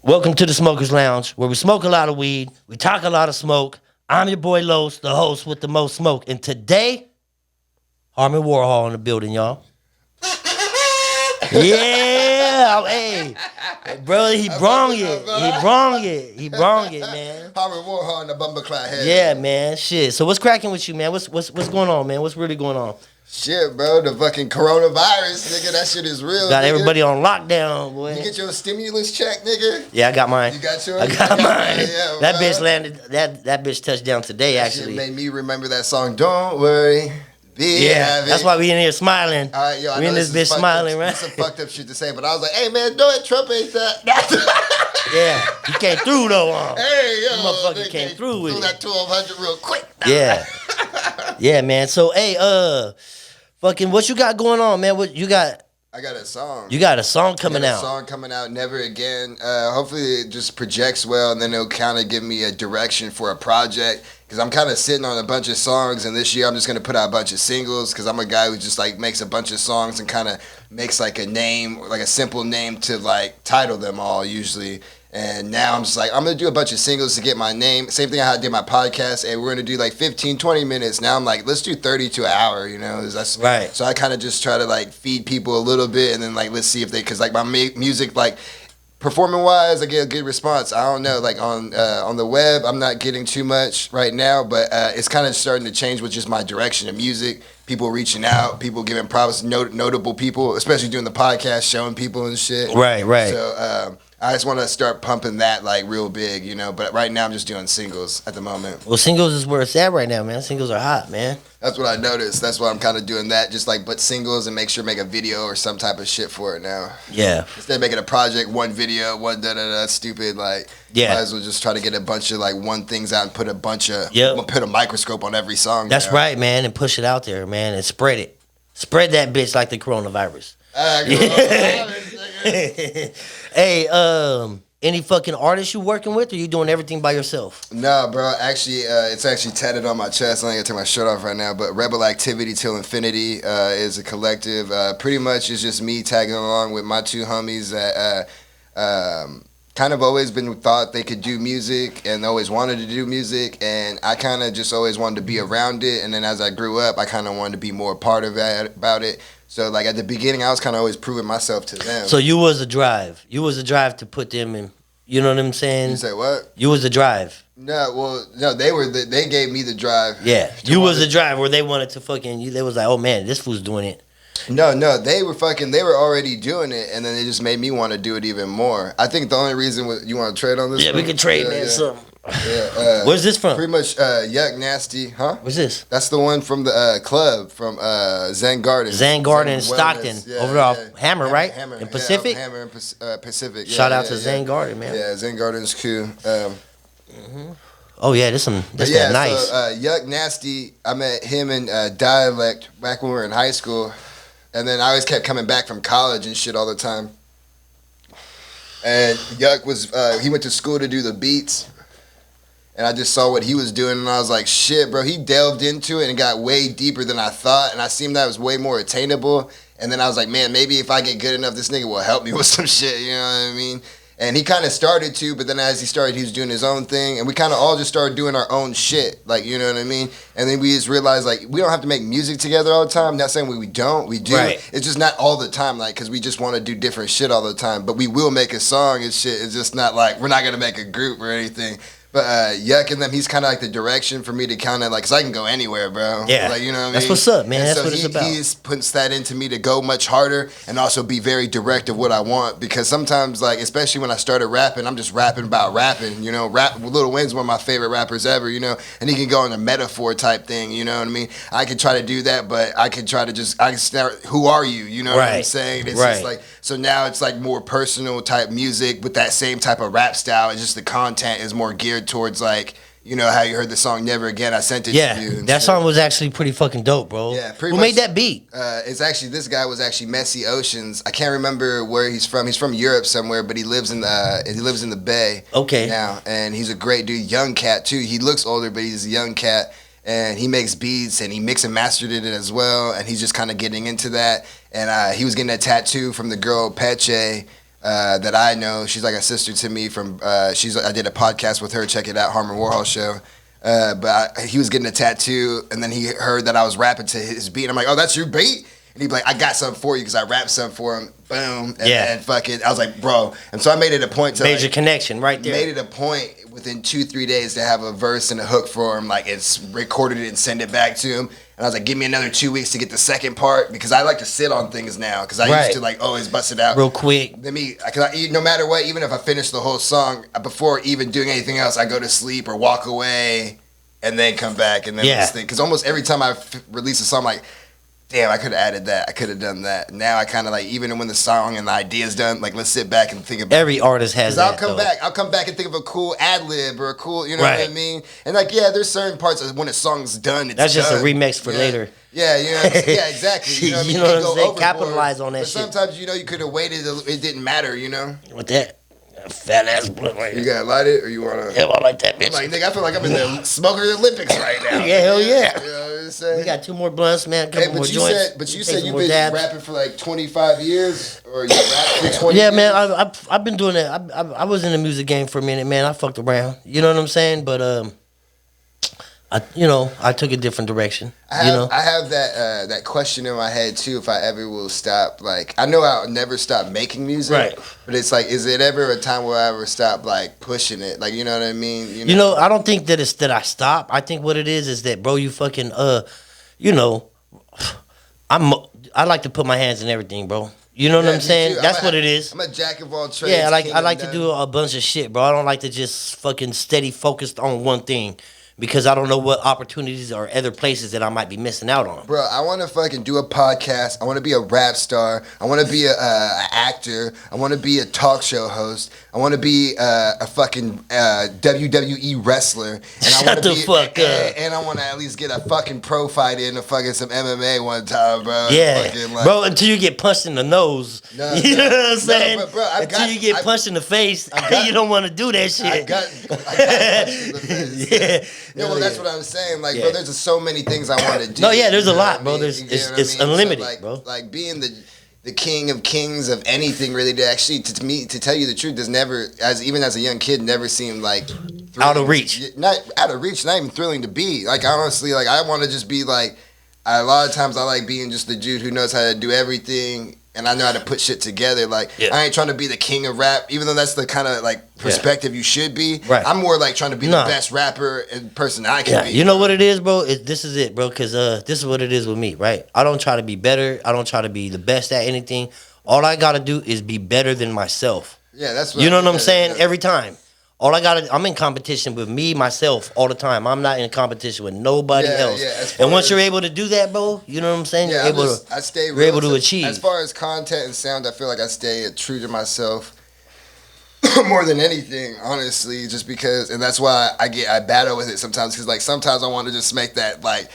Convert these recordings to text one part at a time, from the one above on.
Welcome to the Smokers Lounge, where we smoke a lot of weed, we talk a lot of smoke. I'm your boy Los, the host with the most smoke. And today, Harmon Warhal in the building, y'all. Yeah, hey, brother, he brung it. He brung it, man. Harmon Warhal in the bumbleclad head. Yeah, man, shit. So what's cracking with you, man? What's going on, man? What's really going on? Shit, bro, the fucking coronavirus, nigga, that shit is real. Got nigga. Everybody on lockdown, boy. You get your stimulus check, nigga? Yeah, I got mine. You got yours? I got mine. Yeah, that bro. bitch landed. That bitch touched down today, That actually. shit made me remember that song, Don't Worry, Be Happy. That's why we in here smiling. All right, yo, I we know in this bitch smiling, right? That's some fucked up shit to say, but I was like, hey, man, Donald Trump ain't that. Yeah, he came through, though. Hey, yo. Motherfucker came through with it. that 1200 real quick. Yeah. Yeah, man. So, hey, fucking, what you got going on, man? What you got? I got a song. You got a song coming out. A song coming out, Never Again. Hopefully it just projects well, and then it'll kind of give me a direction for a project. Because I'm kind of sitting on a bunch of songs, and this year I'm just going to put out a bunch of singles, because I'm a guy who just, like, makes a bunch of songs and kind of makes, like, a name, like a simple name to, like, title them all, usually. And now I'm just like, I'm going to do a bunch of singles to get my name. Same thing I did my podcast, and we're going to do, like, 15, 20 minutes. Now I'm like, let's do 30 to an hour, you know? That's right. So I kind of just try to, like, feed people a little bit, and then, like, let's see if they, because, like, my music, like, performing wise, I get a good response. I don't know, like on the web, I'm not getting too much right now, but it's kind of starting to change with just my direction of music. People reaching out, people giving props, notable people, especially doing the podcast, showing people and shit. Right. So I just want to start pumping that like real big, you know. But right now I'm just doing singles at the moment. Well, singles is where it's at right now, man. Singles are hot, man. That's what I noticed. That's why I'm kind of doing that, just like but singles and make sure make a video or some type of shit for it now. Yeah. Instead of making a project, one video, one da-da-da, stupid, like, yeah. Might as well just try to get a bunch of, like, one things out and put a bunch of, put a microscope on every song. That's right, man, and push it out there, man, and spread it. Spread that bitch like the coronavirus. Hey, any fucking artists you working with, or you doing everything by yourself? Nah, bro. Actually, it's actually tatted on my chest. I ain't gonna take my shirt off right now. But Rebel Activity Till Infinity is a collective. Pretty much, it's just me tagging along with my two homies that kind of always been thought they could do music and always wanted to do music. And I kind of just always wanted to be around it. And then as I grew up, I kind of wanted to be more a part of that about it. So, like, at the beginning, I was kind of always proving myself to them. So you was a drive. You was a drive to put them in. You know what I'm saying? You say what? You was the drive. No, they gave me the drive. Yeah, you was the drive where they wanted to fucking. They was like, oh man, this fool's doing it. No, they were already doing it, and then they just made me want to do it even more. I think the only reason you want to trade on this. Yeah, we can trade, man. Something. Yeah. Where's this from? Pretty much Yuck Nasty, huh? What's this? That's the one from the club from Zen Garden. Zen Garden in Stockton, over there off Hammer, right? Hammer in Pacific. Yeah, Hammer in Pacific. Shout out to Zen Garden, man. Yeah, Zen Garden's cool. Oh yeah, this that nice. So, Yuck Nasty, I met him in Dialect back when we were in high school, and then I always kept coming back from college and shit all the time. And Yuck was he went to school to do the beats. And I just saw what he was doing, and I was like, shit, bro. He delved into it and got way deeper than I thought, and I seen that was way more attainable. And then I was like, man, maybe if I get good enough, this nigga will help me with some shit, you know what I mean? And he kind of started to, but then as he started, he was doing his own thing, and we kind of all just started doing our own shit, like, you know what I mean? And then we just realized, like, we don't have to make music together all the time. Not saying we don't, we do. Right. It's just not all the time, like, because we just want to do different shit all the time. But we will make a song and shit. It's just not like, we're not going to make a group or anything. But Yuck and them, he's kind of like the direction for me to kind of like, because I can go anywhere, bro. Yeah. Like, you know what I mean? That's what's up, man. And that's so what it's about. He puts that into me to go much harder and also be very direct of what I want. Because sometimes, like, especially when I started rapping, I'm just rapping about rapping, you know. Lil Wayne's one of my favorite rappers ever, you know. And he can go in a metaphor type thing, you know what I mean? I could try to do that, but I could try to I can start, who are you? You know what I'm saying? It's just like, so now it's like more personal type music with that same type of rap style. It's just the content is more geared towards like, you know how you heard the song Never Again, I sent it to you. Yeah, that song was actually pretty fucking dope, bro. Yeah, Who made that beat? It's actually, this guy was actually Messy Oceans. I can't remember where he's from. He's from Europe somewhere, but he lives in the Bay. Okay. Now, and he's a great dude, young cat too. He looks older, but he's a young cat. And he makes beats, and he mixed and mastered it as well. And he's just kind of getting into that. And he was getting a tattoo from the girl Peche. that I know. She's like a sister to me from. I did a podcast with her. Check it out, Harmon Warhal show. He was getting a tattoo, and then he heard that I was rapping to his beat. I'm like, oh, that's your beat? And he'd be like, I got something for you because I rapped something for him. Boom. And fucking, I was like, bro. And so I made it a point to major connection right there. Made it a point within 2-3 days to have a verse and a hook for him. Like, it's recorded it and send it back to him. And I was like, give me another 2 weeks to get the second part because I like to sit on things now because I used to like always bust it out real quick. No matter what, even if I finish the whole song before even doing anything else, I go to sleep or walk away and then come back and then listen. Because almost every time I release a song, I'm like, damn, I could have added that. I could have done that. Now I kind of like, even when the song and the idea's done, like, let's sit back and think about every artist has that. I'll come back and think of a cool ad lib or a cool, you know what I mean? And like, yeah, there's certain parts of when a song's done, that's just a remix for later. Yeah, you know what I'm saying? Yeah, exactly. You know what I mean? You know what I'm saying? Capitalize on that shit. Sometimes, you could have waited, it didn't matter, you know? With that fat ass blunt right here. You gotta light it or you wanna? Yeah, I like that bitch. I'm like, nigga, I feel like I'm in the Smoker Olympics right now. Yeah, hell yeah. You know what I'm saying? We got 2 more blunts, man. A couple more joints. But you said you've been rapping for like 25 years, or you rapped for 20 years? Yeah, man. I've been doing that. I was in the music game for a minute, man. I fucked around. You know what I'm saying? But I took a different direction. I have that question in my head too. If I ever will stop, like, I know I'll never stop making music, right? But it's like, is it ever a time where I ever stop like pushing it? Like, you know what I mean? You know, I don't think that it's that I stop. I think what it is that, bro, you fucking I like to put my hands in everything, bro. You know what I'm saying? That's what it is. I'm a jack of all trades. Yeah, I like to do a bunch of shit, bro. I don't like to just fucking steady focused on one thing. Because I don't know what opportunities or other places that I might be missing out on. Bro, I want to fucking do a podcast. I want to be a rap star. I want to be an actor. I want to be a talk show host. I want to be a fucking WWE wrestler. And Shut the fuck up. And I want to at least get a fucking pro fight in a fucking some MMA one time, bro. Yeah, fucking, bro, until you get punched in the nose. You know what I'm saying? Bro, until you get punched in the face, you don't want to do that shit. I got punched in the face. Yeah. Yeah, well, that's what I'm saying. Like, bro, there's just so many things I want to do. No, yeah, there's a lot, bro. It's unlimited, so, like, bro. Like being the king of kings of anything, really. To tell you the truth, there's never, even as a young kid, never seemed like out of reach. Not out of reach. Not even thrilling to be. Like, honestly, like, I want to just be like. A lot of times I like being just the dude who knows how to do everything. And I know how to put shit together. Like, I ain't trying to be the king of rap, even though that's the kind of, like, perspective you should be. Right. I'm more, like, trying to be the best rapper and person I can be. You know what it is, bro? This is it, bro, because this is what it is with me, right? I don't try to be better. I don't try to be the best at anything. All I got to do is be better than myself. Yeah, that's what you know what I'm saying? Every time. I'm in competition with me, myself, all the time. I'm not in competition with nobody else. Yeah, and once you're able to do that, bro, you know what I'm saying? Yeah, you're able to achieve. As far as content and sound, I feel like I stay true to myself more than anything, honestly, just because, and that's why I battle with it sometimes, because, like, sometimes I want to just make that, like,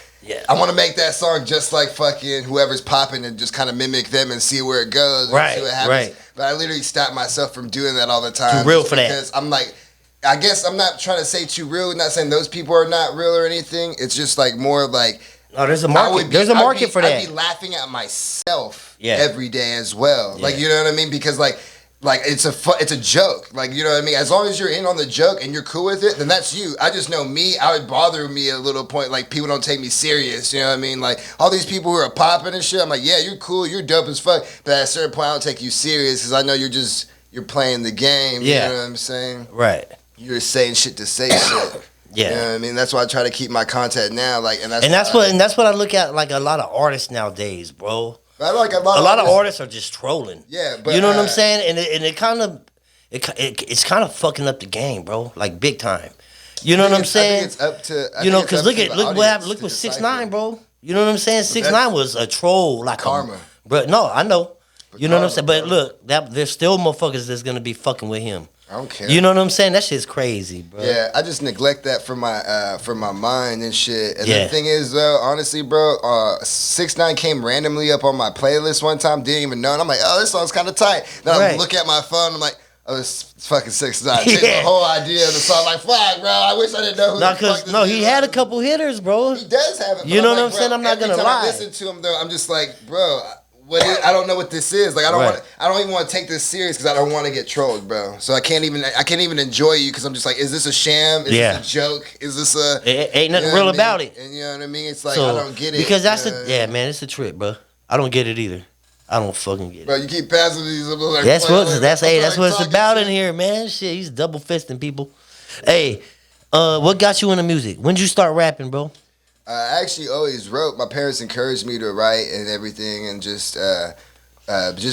I want to make that song just like fucking whoever's popping and just kind of mimic them and see where it goes and see what happens. Right. But I literally stop myself from doing that all the time. Too real for that. Because I'm like, I guess I'm not trying to say too real. Not saying those people are not real or anything. It's just like more like. Oh, there's a market. There's a market for that. I'd be laughing at myself every day as well. Like, you know what I mean? Because like it's a joke. Like, you know what I mean? As long as you're in on the joke and you're cool with it, then that's you. I just know me. I would bother me a little point. Like, people don't take me serious. You know what I mean? Like, all these people who are popping and shit. I'm like, yeah, you're cool. You're dope as fuck. But at a certain point, I don't take you serious because I know you're playing the game. Yeah. You know what I'm saying? Right. You're saying shit to say shit. Yeah. You know what I mean? That's why I try to keep my content now. Like, and that's what I look at, like, a lot of artists nowadays, bro. I like a lot of artists are just trolling. Yeah, but you know what I'm saying? And it kind of it's kind of fucking up the game, bro. Like, big time. You know what I'm saying? I think it's up to because look what happened. Look with 6ix9ine, bro. You know what I'm saying? 6ix9ine was a troll, like karma. But no, I know. You know what I'm saying? But look, there's still motherfuckers that's gonna be fucking with him. I don't care. You know what I'm saying? That shit's crazy, bro. Yeah, I just neglect that from my mind and shit. And the thing is, though, honestly, bro, 6ix9ine came randomly up on my playlist one time. Didn't even know, and I'm like, oh, this song's kind of tight. Then I look at my phone. I'm like, oh, it's fucking 6ix9ine. Changed the whole idea of the song. Like, fuck, bro. I wish I didn't know who. He had a couple hitters, bro. He does have it. You know what I'm saying? I'm not gonna lie. I listen to him though. I'm just like, bro. I don't know what this is. Like, Right. I don't even want to take this serious because I don't want to get trolled, bro. So I can't even enjoy you because I'm just like, is this a sham? Is this a joke? Is this a? Ain't nothing real about it. And you know what I mean? It's like So, I don't get it because that's man, it's a trip, bro. I don't get it either. I don't fucking get it. Bro, you keep passing these. Like, That's what that's what it's about shit. in here, man. Shit, he's double fisting people. Hey, what got you into music? When did you start rapping, bro? I actually always wrote. My parents encouraged me to write and everything, and just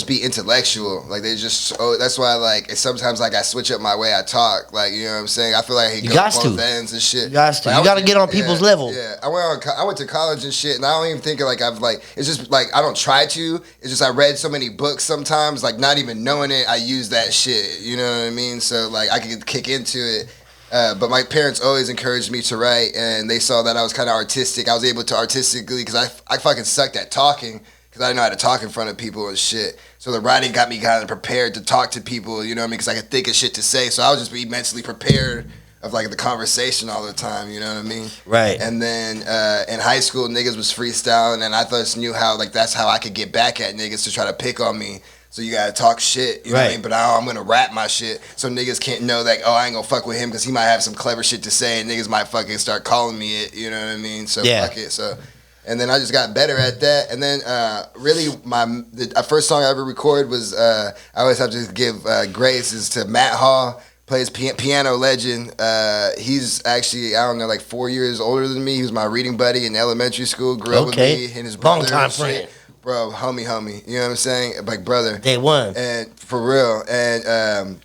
be intellectual. Like they just. Oh, that's why like sometimes like I switch up my way I talk. Like you know what I'm saying. I feel like he You goes got both to. ends and shit. You got to. Like, You got to get on people's level. Yeah, I went to college and shit, and I don't even think like I've like. It's just like I don't try to. It's just I read so many books sometimes, like not even knowing it. I use that shit. You know what I mean? So like I could kick into it. But my parents always encouraged me to write, and they saw that I was kind of artistic. I was able to artistically, because I fucking sucked at talking, because I didn't know how to talk in front of people and shit. So the writing got me kind of prepared to talk to people, you know what I mean? Because I could think of shit to say. So I would just be mentally prepared of like the conversation all the time, you know what I mean? Right. And then in high school, niggas was freestyling, and I just knew how, like, that's how I could get back at niggas to try to pick on me. So you gotta talk shit, you know what I mean? But I'm gonna rap my shit, so niggas can't know that, oh, I ain't gonna fuck with him because he might have some clever shit to say, and niggas might fucking start calling me it, you know what I mean? So fuck it. So, and then I just got better at that. And then really, the first song I ever recorded was I always have to give graces to Matt Hall. Plays piano legend. He's actually, I don't know, like 4 years older than me. He was my reading buddy in elementary school. Grew up with me and his brother. Long time friend. Bro, homie. You know what I'm saying? Like brother. Day one. And for real. And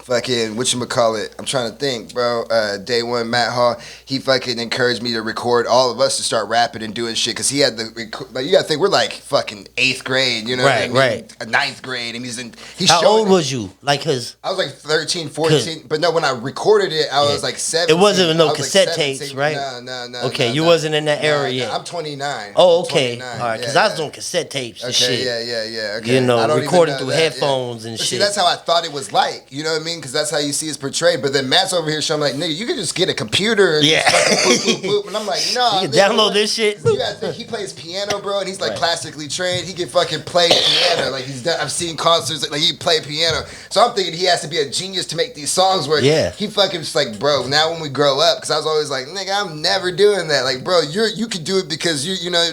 fucking, whatchamacallit, I'm trying to think, bro. Day one, Matt Hall, he fucking encouraged me to record all of us to start rapping and doing shit. Because he had like, you gotta think, we're like fucking 8th grade, you know what I mean? Right. 9th grade. And he's How old was you? Like, cause I was like 13, 14. But no, when I recorded it, I was like 17. It wasn't no I was cassette like tapes, right? No. Okay, you wasn't in that era yet. I'm 29. Oh, okay. 29. All right, because I was doing cassette tapes and shit. Yeah. Okay. You know, I don't recording even know through that, headphones and but shit. See, that's how I thought it was like. You know what I mean? Because that's how you see it's portrayed. But then Matt's over here showing me like, nigga, you could just get a computer and just fucking boop. And I'm like, no. You can download this shit. You gotta think, he plays piano, bro, and he's like classically trained. He can fucking play piano. Like he's done. I've seen concerts like he play piano. So I'm thinking he has to be a genius to make these songs work. Yeah. He fucking just like, bro. Now when we grow up, because I was always like, nigga, I'm never doing that. Like, bro, you could do it because you know.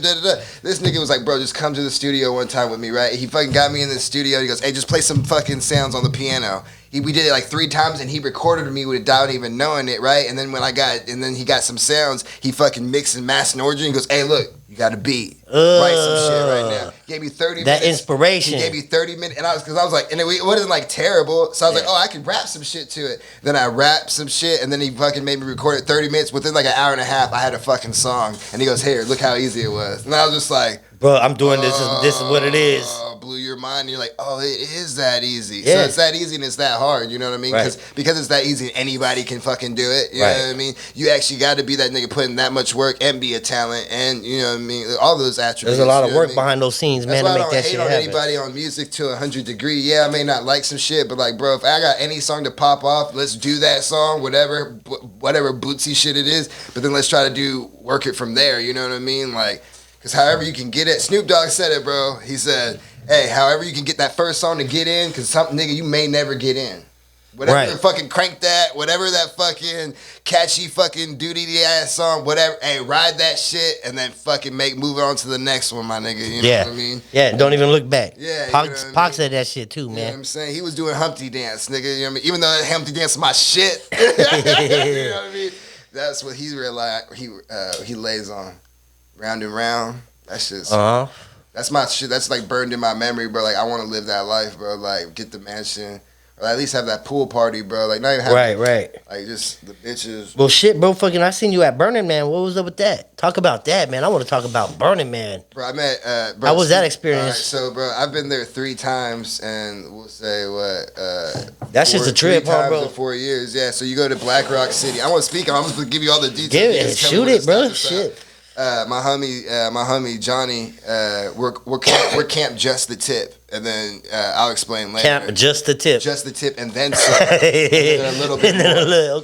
This nigga was like, bro, just come to the studio one time with me, right? He fucking got me in the studio. He goes, hey, just play some fucking sounds on the piano. We did it like 3 times, and he recorded me without even knowing it, right? And then then he got some sounds. He fucking mixed and mastered an origin. He goes, hey, look, you got a beat. Write some shit right now. Gave me 30 minutes. That inspiration. He gave me 30 minutes, and I was like, and it wasn't like terrible. So I was like, oh, I could rap some shit to it. Then I rapped some shit, and then he fucking made me record it 30 minutes. Within like an hour and a half, I had a fucking song. And he goes, here, look how easy it was. And I was just like, bro, I'm doing this. This is what it is. Blew your mind. And you're like, oh, it is that easy. Yeah. So it's that easy and it's that hard. You know what I mean? Right. Because it's that easy, anybody can fucking do it. You know what I mean? You actually got to be that nigga putting that much work and be a talent, and you know what I mean? All those attributes. There's a lot of you know work what I mean? behind those scenes, man, to make that shit happen. I don't hate on anybody on music to 100 degree. Yeah, I may not like some shit, but like, bro, if I got any song to pop off, let's do that song, whatever bootsy shit it is. But then let's try to work it from there. You know what I mean? Like, because however you can get it. Snoop Dogg said it, bro. He said, hey, however you can get that first song to get in, because some nigga you may never get in. Whatever the fucking crank that, whatever that fucking catchy fucking duty ass song, whatever. Hey, ride that shit and then fucking move on to the next one, my nigga. You know what I mean? Yeah, don't even look back. Yeah, Pac said that shit too, man. You know what I'm saying? He was doing Humpty Dance, nigga. You know what I mean? Even though Humpty Dance is my shit. You know what I mean? That's what he realized. He lays on. Round and round. That's just. That's my shit. That's like burned in my memory, bro. Like I want to live that life, bro. Like get the mansion, or at least have that pool party, bro. Like not even have right. Like just the bitches. Well, shit, bro. Fucking, I seen you at Burning Man. What was up with that? Talk about that, man. I want to talk about Burning Man. Bro, I met. Bro, how was that experience? Right, so, bro, I've been there 3 times, and we'll say what. That's just a trip, huh, bro? In 4 years, yeah. So you go to Black Rock City. I want to speak. I'm just gonna give you all the details. Give it, shoot it, bro. Shit. My homie Johnny, we're Camp Just the Tip, and then I'll explain later. Camp Just the Tip. Just the Tip, and then some. And then a little bit more.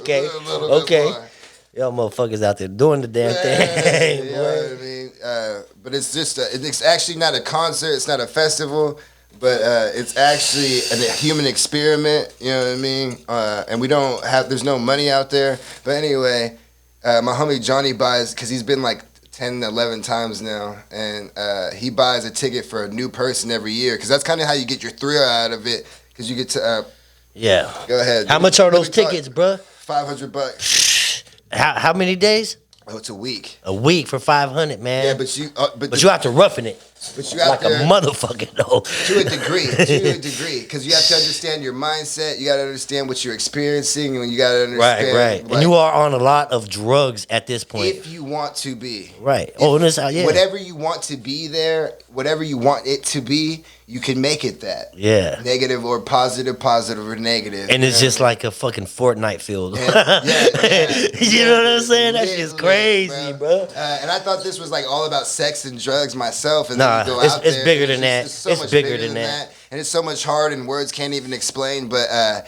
Okay. A little bit more. Y'all motherfuckers out there doing the damn thing. You know what I mean? but it's just it's actually not a concert. It's not a festival, but it's actually a human experiment. You know what I mean? And we don't have. There's no money out there. But anyway, my homie Johnny buys because he's been like 10, 11 times now, and he buys a ticket for a new person every year because that's kind of how you get your thrill out of it. Because you get to yeah. Go ahead. How much are those tickets, bruh? $500. How many days? Oh, it's a week. A week for 500, man. Yeah, but you have to roughing it. But you have like a motherfucker though. To a degree, because you have to understand your mindset. You got to understand what you're experiencing, and you got to understand. Right. Like, and you are on a lot of drugs at this point. If you want to be. Right. Oh, and yeah. Whatever you want to be there, whatever you want it to be, you can make it that. Yeah. Negative or positive, positive or negative. And it's just like a fucking Fortnite field. Yeah. You know what I'm saying? That shit's crazy, bro. And I thought this was like all about sex and drugs myself. And nah, then you go out it's there, bigger than that. It's bigger than that. And it's so much hard and words can't even explain. But I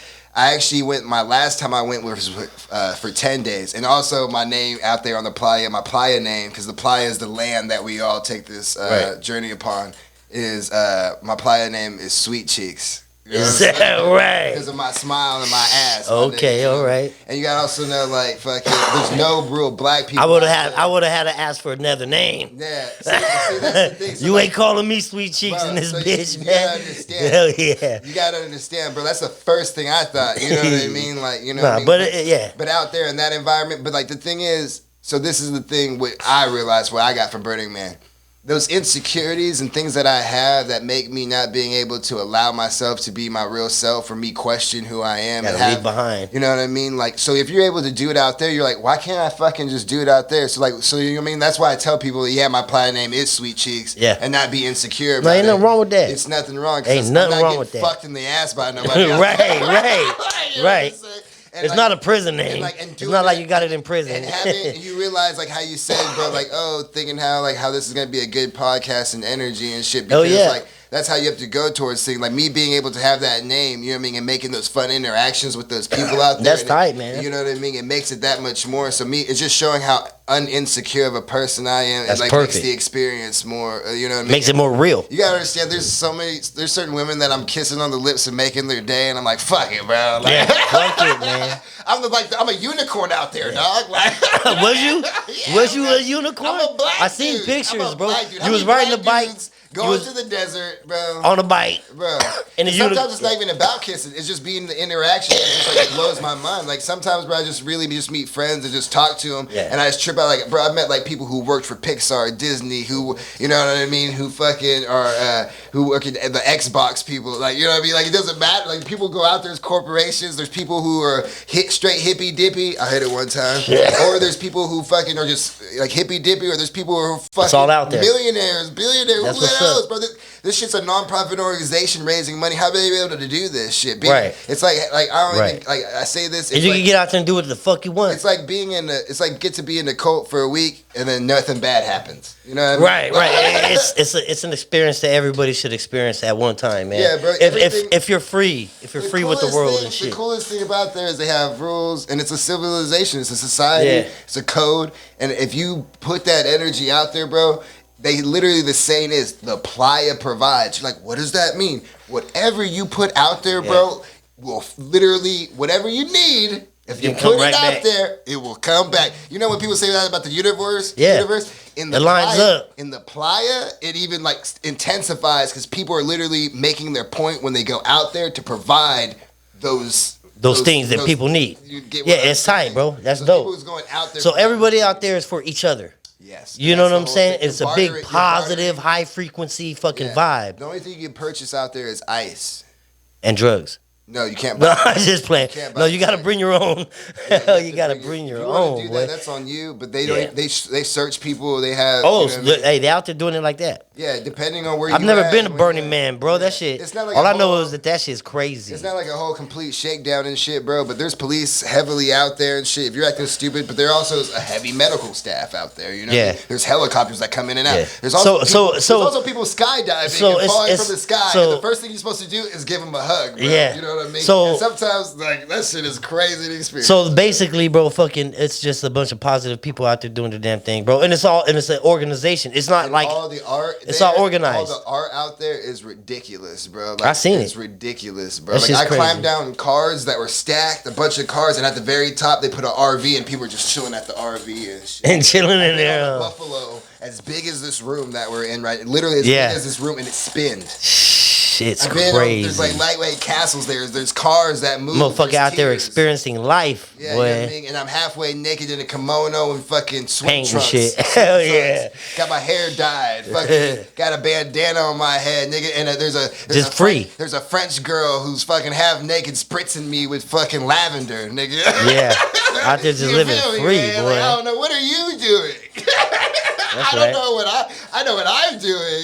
actually went, my last time I went was for 10 days. And also my name out there on the playa, my playa name, because the playa is the land that we all take this journey upon, is my playa name is Sweet Cheeks. You know is that right? Because of my smile and my ass. Okay, all right. And you gotta also know, like, fucking, there's no real black people. I would have had to ask for another name. Yeah, see, that's the thing. So you like, ain't calling me Sweet Cheeks in this so bitch, you man. Gotta understand. Hell yeah. You gotta understand, bro. That's the first thing I thought. You know what I mean? Like, you know. Nah, what I mean? but yeah. But out there in that environment, but like the thing is, so this is the thing. What I realized, what I got from Burning Man. Those insecurities and things that I have that make me not being able to allow myself to be my real self, or me question who I am. Gotta leave behind. You know what I mean? Like, so if you're able to do it out there, you're like, why can't I fucking just do it out there? So like, so you know what I mean? That's why I tell people, yeah, my playa name is Sweet Cheeks. Yeah. And not be insecure about No, ain't nothing wrong with that. It's nothing wrong. Ain't nothing wrong with that. Fucked in the ass by nobody else. right. And it's like, not a prison name. And it's not like you got it in prison. And having, you realize like how you said, bro, like, thinking how this is gonna be a good podcast and energy and shit. Because like that's how you have to go towards things. Like me being able to have that name, you know what I mean, and making those fun interactions with those people out there. That's tight, man. You know what I mean? It makes it that much more. So me, it's just showing how uninsecure of a person I am. That's like perfect. Makes the experience more. You know what I mean? Makes it more real. You gotta understand. There's certain women that I'm kissing on the lips and making their day, and I'm like, fuck it, bro. Like, yeah, fuck it, man. I'm a unicorn out there, dog. Like, was you? Yeah, was you a unicorn? I'm a black I seen dude. pictures, bro. You was riding the bike. Going to the desert, bro. On a bike. Bro. And sometimes it's not even about kissing. It's just being the interaction. It's just like, it blows my mind. Like sometimes, bro, I just really just meet friends and just talk to them. Yeah. And I just trip out. Like, bro, I met like people who worked for Pixar, Disney, who, you know what I mean, who fucking are, who work at the Xbox people. Like, you know what I mean? Like, it doesn't matter. Like, people go out there as corporations. There's people who are straight hippy dippy. I hit it one time. Yeah. Or there's people who fucking are just like hippy dippy, or there's people who are fucking it's all out there. Millionaires, billionaires. That's Who else, bro? This shit's a non-profit organization raising money. How are they able to do this shit? Right. It's like I don't even, like I say this. And you can get out there and do what the fuck you want. It's like get to be in the cult for a week and then nothing bad happens. You know what I mean? Right. It's an experience that everybody should experience at one time, man. Yeah, bro. If you're free, with the world and shit. The coolest thing about there is they have rules, and it's a civilization. It's a society. Yeah. It's a code, and if you put that energy out there, bro. They literally, the saying is, the playa provides. You're like, what does that mean? Whatever you put out there, bro, will literally, whatever you need, if you put it out there, it will come back. You know when people say that about the universe? Yeah. In the it lines playa, up. In the playa, it even like intensifies because people are literally making their point when they go out there to provide those things that people need. Yeah, it's tight, bro. That's dope. Who's going out there so everybody out there is for each other. Yes. You know what I'm saying? It's a big positive, high frequency fucking vibe. The only thing you can purchase out there is ice. And drugs. No, you can't buy No, I'm just playing. No, you gotta bring your own. You gotta bring your own. Do that, that's on you. But they don't. They search people. They have. Oh, hey, they out there doing it like that. Yeah, depending on where I've you never at been to and Burning Man, bro. That shit. It's not like all a I know whole- is that shit's crazy. It's not like a whole complete shakedown and shit, bro. But there's police heavily out there and shit. If you're acting stupid, but there also is a heavy medical staff out there. You know, Yeah. There's helicopters that come in and out. Yeah. There's also There's also people skydiving and falling from the sky. so- and the first thing you're supposed to do is give them a hug, bro. Yeah. You know what I mean? So- and sometimes like that shit is crazy to experience. So basically, bro, fucking, it's just a bunch of positive people out there doing the damn thing, bro. And it's an organization. It's not and like all the art. it's all organized. All the art out there is ridiculous, bro. Like, I seen it's it. ridiculous, bro. That Like shit's I crazy. climbed down cars that were stacked, a bunch of cars, and at the very top they put an RV, and people were just chilling at the RV and shit. and chilling in And then there. on the Buffalo, as big as this room that we're in, right? Literally as Yeah. big as this room, and it spins. Shit's I've been crazy. there's like lightweight castles there. There's cars that move. Motherfucker there's out there tiers. experiencing life, Yeah, boy. you know what I mean? And I'm halfway naked in a kimono and fucking swim Paint and trunks. shit. Swim Hell trunks. yeah. Got my hair dyed. Fucking got a bandana on my head, nigga. And there's Just a free. There's a French girl who's fucking half naked, spritzing me with fucking lavender, nigga. Yeah, out there just You living feel me, free, man? boy. Like, I don't know. What are you doing? I don't right. know I know what I'm doing,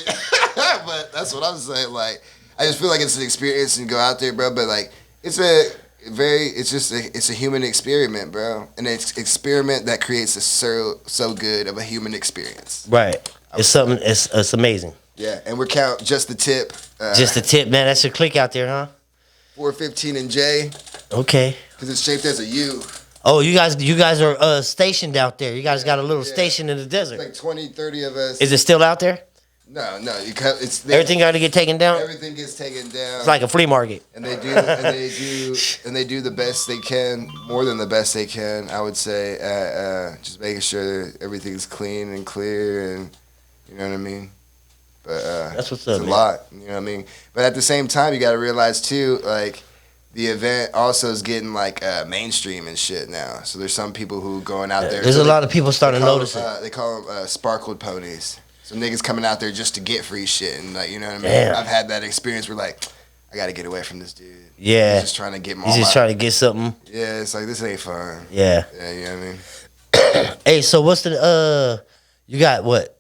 but that's what I'm saying. Like, I just feel like it's an experience and go out there, bro. But like, it's a human experiment, bro. And it's experiment that creates a so good of a human experience. Right. It's something. It's amazing. Yeah, and we're count just the tip. Just a tip, man. That's your click out there, huh? 415 and J, Okay. because it's shaped as a U. Oh, you guys are stationed out there. You guys got a little Yeah. station in the It's desert. like 20, 30 of us. Is it still out there? No, it's Everything got to get taken down. Everything gets taken down. It's like a flea market. And they do the best they can, more than the best they can, I would say, at just making sure everything's clean and clear, and you know what I mean. But That's what's it's up, a man. lot, you know what I mean. But at the same time, you got to realize too, like the event also is getting like mainstream and shit now. So there's some people who going out there. There's so a lot of people starting to call notice it. They call them sparkled ponies. So niggas coming out there just to get free shit, and like, you know what I mean. Damn. I've had that experience where like, I got to get away from this dude. Yeah. He's just trying to get He's just trying to get something. Yeah, it's like, this ain't fun. Yeah. Yeah, you know what I mean? Hey, so what's the you got what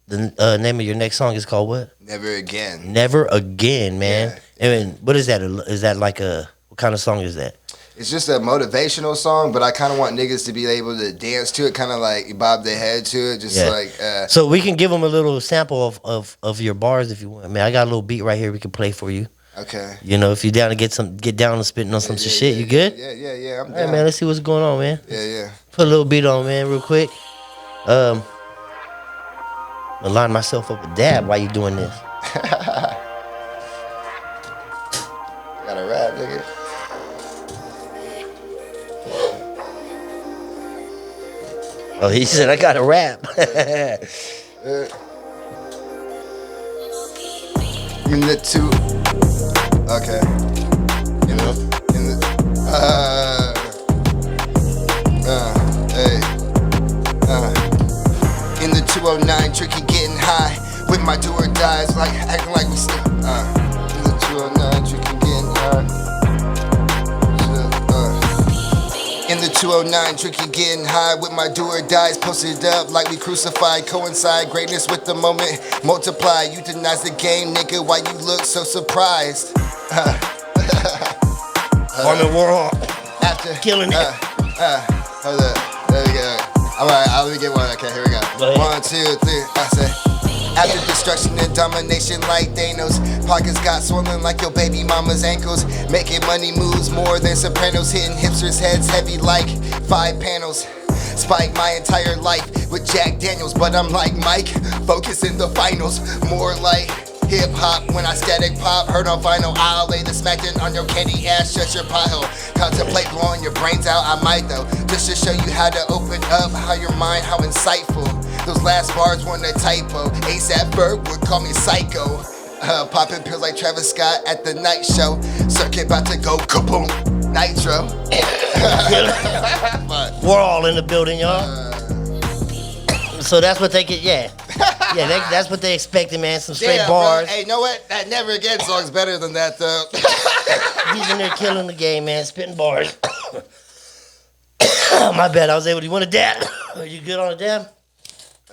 the name of your next song is called what? Never again. Never Again, man. Yeah. And what is that? Is that like what kind of song is that? It's just a motivational song, but I kind of want niggas to be able to dance to it, kind of like bob their head to it, just Yeah. like. So we can give them a little sample of your bars if you want. Man, I got a little beat right here we can play for you. Okay. You know, if you're down to get down and spitting on some shit, you good? Yeah, I'm All down. right, man. Let's see what's going on, man. Yeah. Put a little beat on, man, real quick. I'm gonna line myself up with Dab while you doing this. Got a rap, nigga. Oh, he said I got to rap. In the two. Okay. In the. Hey. In the 209, tricky getting high. With my do or dies, like acting like we still. In the 209, tricky getting high. In the 209, tricky getting high with my do or dies posted up like we crucified. Coincide greatness with the moment, multiply. Euthanize the game, nigga. Why you look so surprised? Harmon Warhal. After Killing it. Hold up. There we go. Alright, let me get one. Okay, here we go. Go ahead. 1, 2, 3. I say. After destruction and domination like Thanos, pockets got swollen like your baby mama's ankles. Making money moves more than Sopranos, hitting hipsters' heads heavy like 5 panels. Spike my entire life with Jack Daniels, but I'm like Mike, focus in the finals. More like hip hop when I static pop. Heard on vinyl, I'll lay the smackdown on your candy ass, shut your pothole. Contemplate blowing your brains out, I might though, just to show you how to open up, how your mind, how insightful. Those last bars weren't a typo. ASAP Ferg would call me psycho. Popping pills like Travis Scott at the night show. Circuit about to go kaboom. Nitro. Warhol in the building, y'all. So that's what they get, yeah. Yeah, that's what they expected, man. Some straight Damn, bars. bro. Hey, know what? That Never Again song's better than that, though. He's in there killing the game, man. Spitting bars. My bad, I was able to. You want a dab? Are you good on a dab?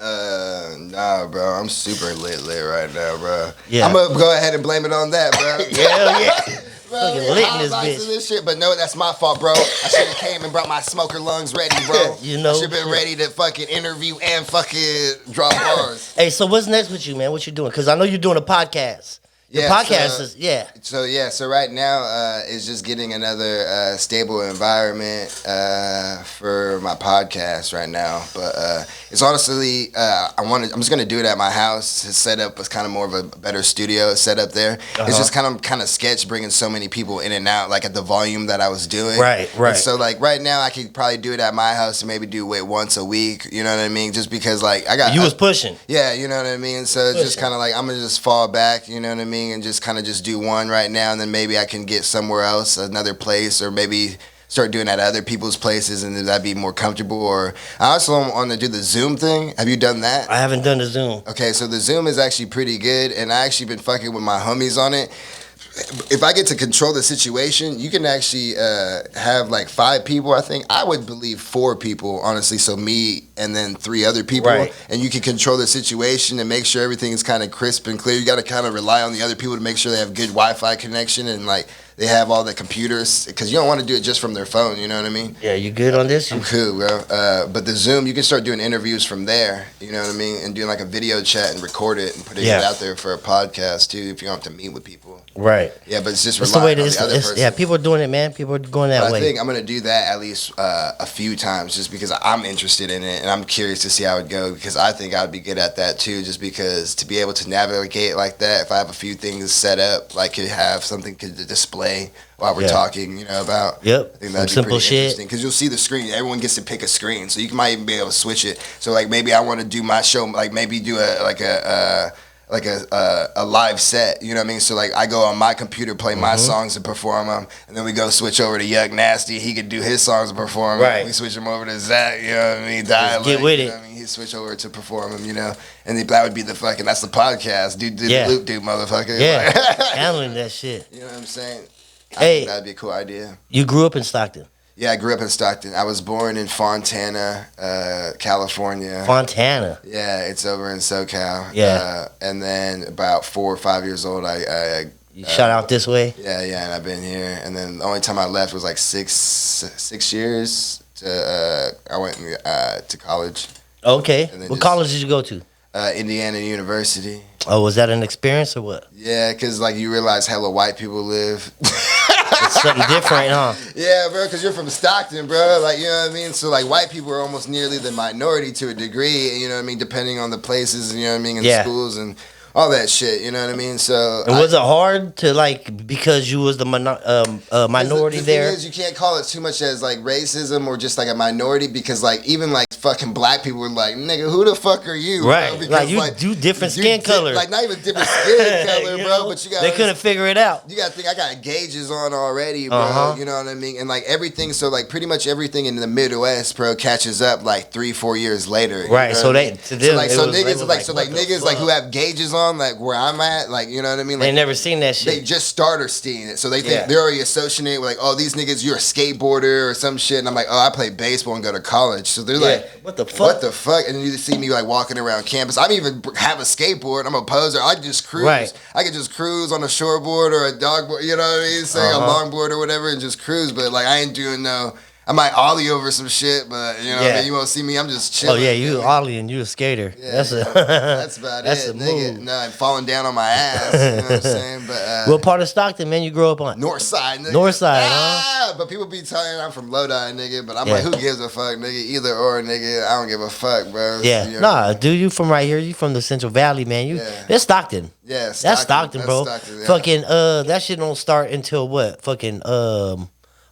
Nah, bro. I'm super lit right now, bro. Yeah. I'm gonna go ahead and blame it on that, bro. Hell yeah. Bro, Fucking lit in this highlights bitch. of this shit, but no, that's my fault, bro. I should have came and brought my smoker lungs ready, bro. You know, I should have been ready to fucking interview and fucking drop bars. Hey, so what's next with you, man? What you doing? Because I know you're doing a podcast. The Yeah, podcast so- is, yeah. So right now is just getting another stable environment for my podcast right now. But it's honestly I'm just gonna do it at my house. His setup was kind of more of a better studio setup there. It's just kind of sketch bringing so many people in and out like at the volume that I was doing. Right. And so like right now I could probably do it at my house and maybe do it once a week. You know what I mean? Just because like I got You was pushing. Yeah, you know what I mean? So it's just kind of like, I'm going to just fall back, you know what I mean? And just kind of just do one right now. And then maybe I can get somewhere else, another place, or maybe start doing that at other people's places and then that'd be more comfortable. Or I also want to do the Zoom thing. Have you done that? I haven't done the Zoom. Okay, so the Zoom is actually pretty good. And I actually been fucking with my homies on it. If I get to control the situation, you can actually have like 5 people, I think. I would believe 4 people, honestly. So me and then 3 other people. Right. And you can control the situation and make sure everything is kind of crisp and clear. You got to kind of rely on the other people to make sure they have good Wi-Fi connection and like they have all the computers. Because you don't want to do it just from their phone, you know what I mean? Yeah, you good on this? I'm cool, bro. But the Zoom, you can start doing interviews from there, you know what I mean? And doing like a video chat and record it and putting it out there for a podcast too if you don't have to meet with people. Right. Yeah, but it's just That's the way relying on the other person. yeah, people are doing it, man. People are going that But way. I think I'm gonna do that at least a few times, just because I'm interested in it and I'm curious to see how it goes. Because I think I'd be good at that too. Just because to be able to navigate like that, if I have a few things set up, like could have something to display while we're talking, you know, about. Yep. I think Some that'd be simple pretty shit. interesting because you'll see the screen. Everyone gets to pick a screen, so you might even be able to switch it. So like maybe I want to do my show, like maybe do a live set, you know what I mean? So like I go on my computer, play my songs and perform them, and then we go switch over to Yuck Nasty. He could do his songs and perform them. Right. We switch him over to Zach, you know what I mean? Dialect, get with you it. know what I mean? He'd switch over to perform them, you know? And that would be that's the podcast. Dude, Yeah. the loop dude, motherfucker. Yeah. Handling that shit. You know what I'm saying? I Hey. think that'd be a cool idea. You grew up in Stockton. Yeah, I grew up in Stockton. I was born in Fontana, California. Fontana. Yeah, it's over in SoCal. Yeah. And then about 4 or 5 years old, I You shot out this way. yeah, and I've been here. And then the only time I left was like six years. I went to college, Okay. And then What just- college did you go to? Indiana University. Oh, was that an experience or what? Yeah, because like you realize hella white people live. It's something different, huh? Yeah, bro, because you're from Stockton, bro. Like, you know what I mean? So, like, white people are almost nearly the minority to a degree, you know what I mean? Depending on the places, you know what I mean? And schools and all that shit, you know what I mean? So, And was it hard to like because you was the minority the there? thing is, you can't call it too much as like racism or just like a minority because like even like fucking black people were like, nigga, who the fuck are you? Right, Bro? like Because, you do different skin color. Like not even different skin color, You bro. know? But you got they couldn't figure it out. You gotta think I got gauges on already, bro. Uh-huh. You know what I mean? And like everything, so like pretty much everything in the Midwest, bro, catches up like 3-4 years later. Right, You know so what I they- mean? to them, it was- they was like, what the niggas like who fuck? have gauges on, like where I'm at, like you know what I mean? Like They never seen that they shit. just started seeing it, so they think Yeah. they're already associated with like, oh, these niggas, you're a skateboarder or some shit, and I'm like, oh, I play baseball and go to college, so they're like, What the fuck? what the fuck? And then you see me like walking around campus. I don't even have a skateboard. I'm a poser. I just cruise. Right. I could just cruise on a shortboard or a dogboard. You know what I mean? Say a longboard or whatever, and just cruise. But like I ain't doing no. I might ollie over some shit, but you know what I mean? You won't see me. I'm just Oh chilling. yeah, you Ollie and you a skater. Yeah, That's yeah. a That's about that's it. a Nigga. move. No, I'm falling down on my ass. You know what I'm saying? But What part of Stockton, man, you grew up on? North side, nigga. North side, But people be telling I'm from Lodi, nigga. But I'm Yeah. like, who gives a fuck, nigga? Either or, nigga. I don't give a fuck, bro. Yeah, You know? nah, dude, you from right here? You from the Central Valley, man? You, Yeah. that's Stockton. Yeah, That's Stockton, bro. Stockton, yeah. Fucking, that shit don't start until what? Fucking,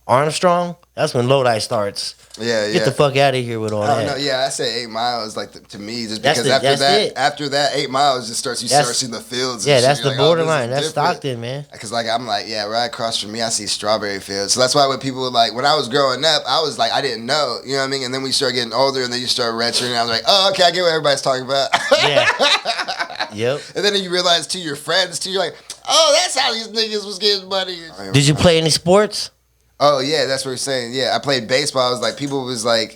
Armstrong. That's when Lodi starts. Yeah, yeah. Get the fuck out of here with all Oh that. no, yeah, I say 8 miles like to me just That's because it. after that 8 miles just starts That's- start seeing the fields. Yeah, and that's shit. the You're like, oh, this is borderline. That's different. Stockton, man. Because like I'm like, yeah, right across from me I see strawberry fields. So that's why when people were like, when I was growing up, I was like, I didn't know, you know what I mean? And then we start getting older, and then you start retching, and I was like, oh, okay, I get what everybody's talking about. Yeah. Yep. And then you realize too, your friends too, you're like, oh, that's how these niggas was getting money. Did you play any sports? Oh yeah, that's what we're saying. Yeah, I played baseball. I was like, people was like,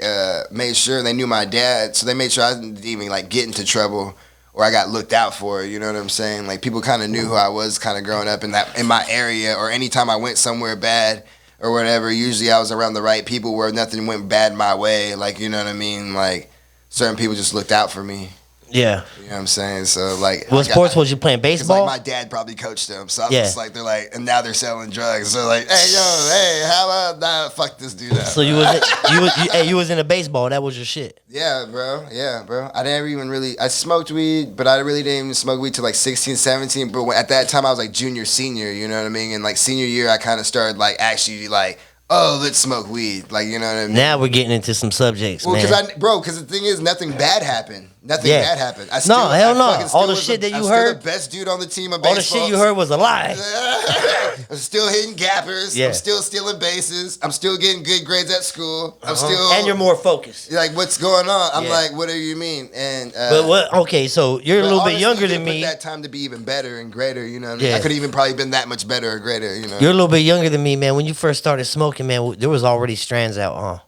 made sure they knew my dad, so they made sure I didn't even like get into trouble or I got looked out for. You know what I'm saying? Like people kind of knew who I was, kind of growing up in my area, or anytime I went somewhere bad or whatever. Usually I was around the right people where nothing went bad my way. Like you know what I mean? Like certain people just looked out for me. Yeah. You know what I'm saying? So like, What sports was you playing? 'cause, Baseball. like my dad probably coached them, so I'm Yeah. just like they're like, and now they're selling drugs. So like, hey yo, hey, how about nah, fuck this dude up. So you was you was into baseball. That was your shit. Yeah, bro. Yeah, bro. I never even really, I smoked weed, but I really didn't even smoke weed till like 16, 17. But at that time I was like junior, senior, you know what I mean? And like senior year, I kind of started like actually like, oh, let's smoke weed. Like, you know what I mean? Now we're getting into some subjects, Well, man. because the thing is, nothing bad happened. Nothing bad happened. I No, hell no. fucking still All the was shit that you I'm heard- still the best dude on the team of baseball. All the shit you heard was a lie. I'm still hitting gappers. Yeah. I'm still stealing bases. I'm still getting good grades at school. I'm still. And you're more focused. Like, what's going on? I'm Yeah. like, what do you mean? And But what? Okay, so you're a but little bit honestly, younger you than put me. That time to be even better and greater. You know what I mean? Yeah. I could even probably been that much better or greater. You know. You're a little bit younger than me, man. When you first started smoking, man, there was already strands out, huh?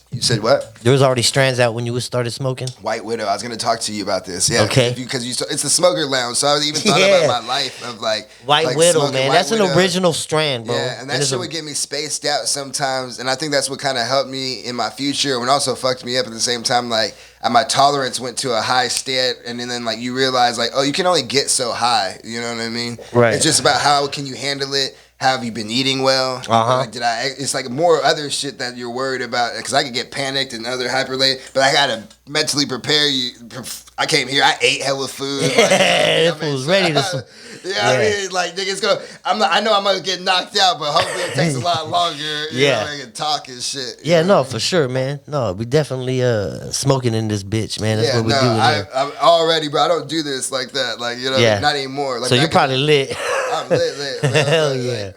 You said what? There was already strands out when you started smoking. White Widow. I was gonna talk to you about this. Yeah. Okay. Because it's the smoker lounge, so I was even thought Yeah. about my life of like White like Widow, smoking man. White That's an Widow. original strand, bro. Yeah, and that it's shit a- would get me spaced out sometimes, and I think that's what kind of helped me in my future, and also fucked me up at the same time. Like, my tolerance went to a high state, and then like you realize, like, oh, you can only get so high. You know what I mean? Right. It's just about how can you handle it. How have you been eating well? Uh-huh. Like, it's like more other shit that you're worried about, because I could get panicked and other hyperlate, but I gotta mentally prepare you. I came here, I ate hella food. Yeah, that fool's ready to. Yeah, I mean, like niggas go. I know I'm gonna get knocked out, but hopefully it takes a lot longer. You know, I can talk and shit. Yeah, no, for sure, man. No, we definitely smoking in this bitch, man. That's what we do here. I'm already, bro. I don't do this like that. Like you know, Yeah. not anymore. Like So you're back probably lit. I'm lit. Bro. Hell Like, yeah.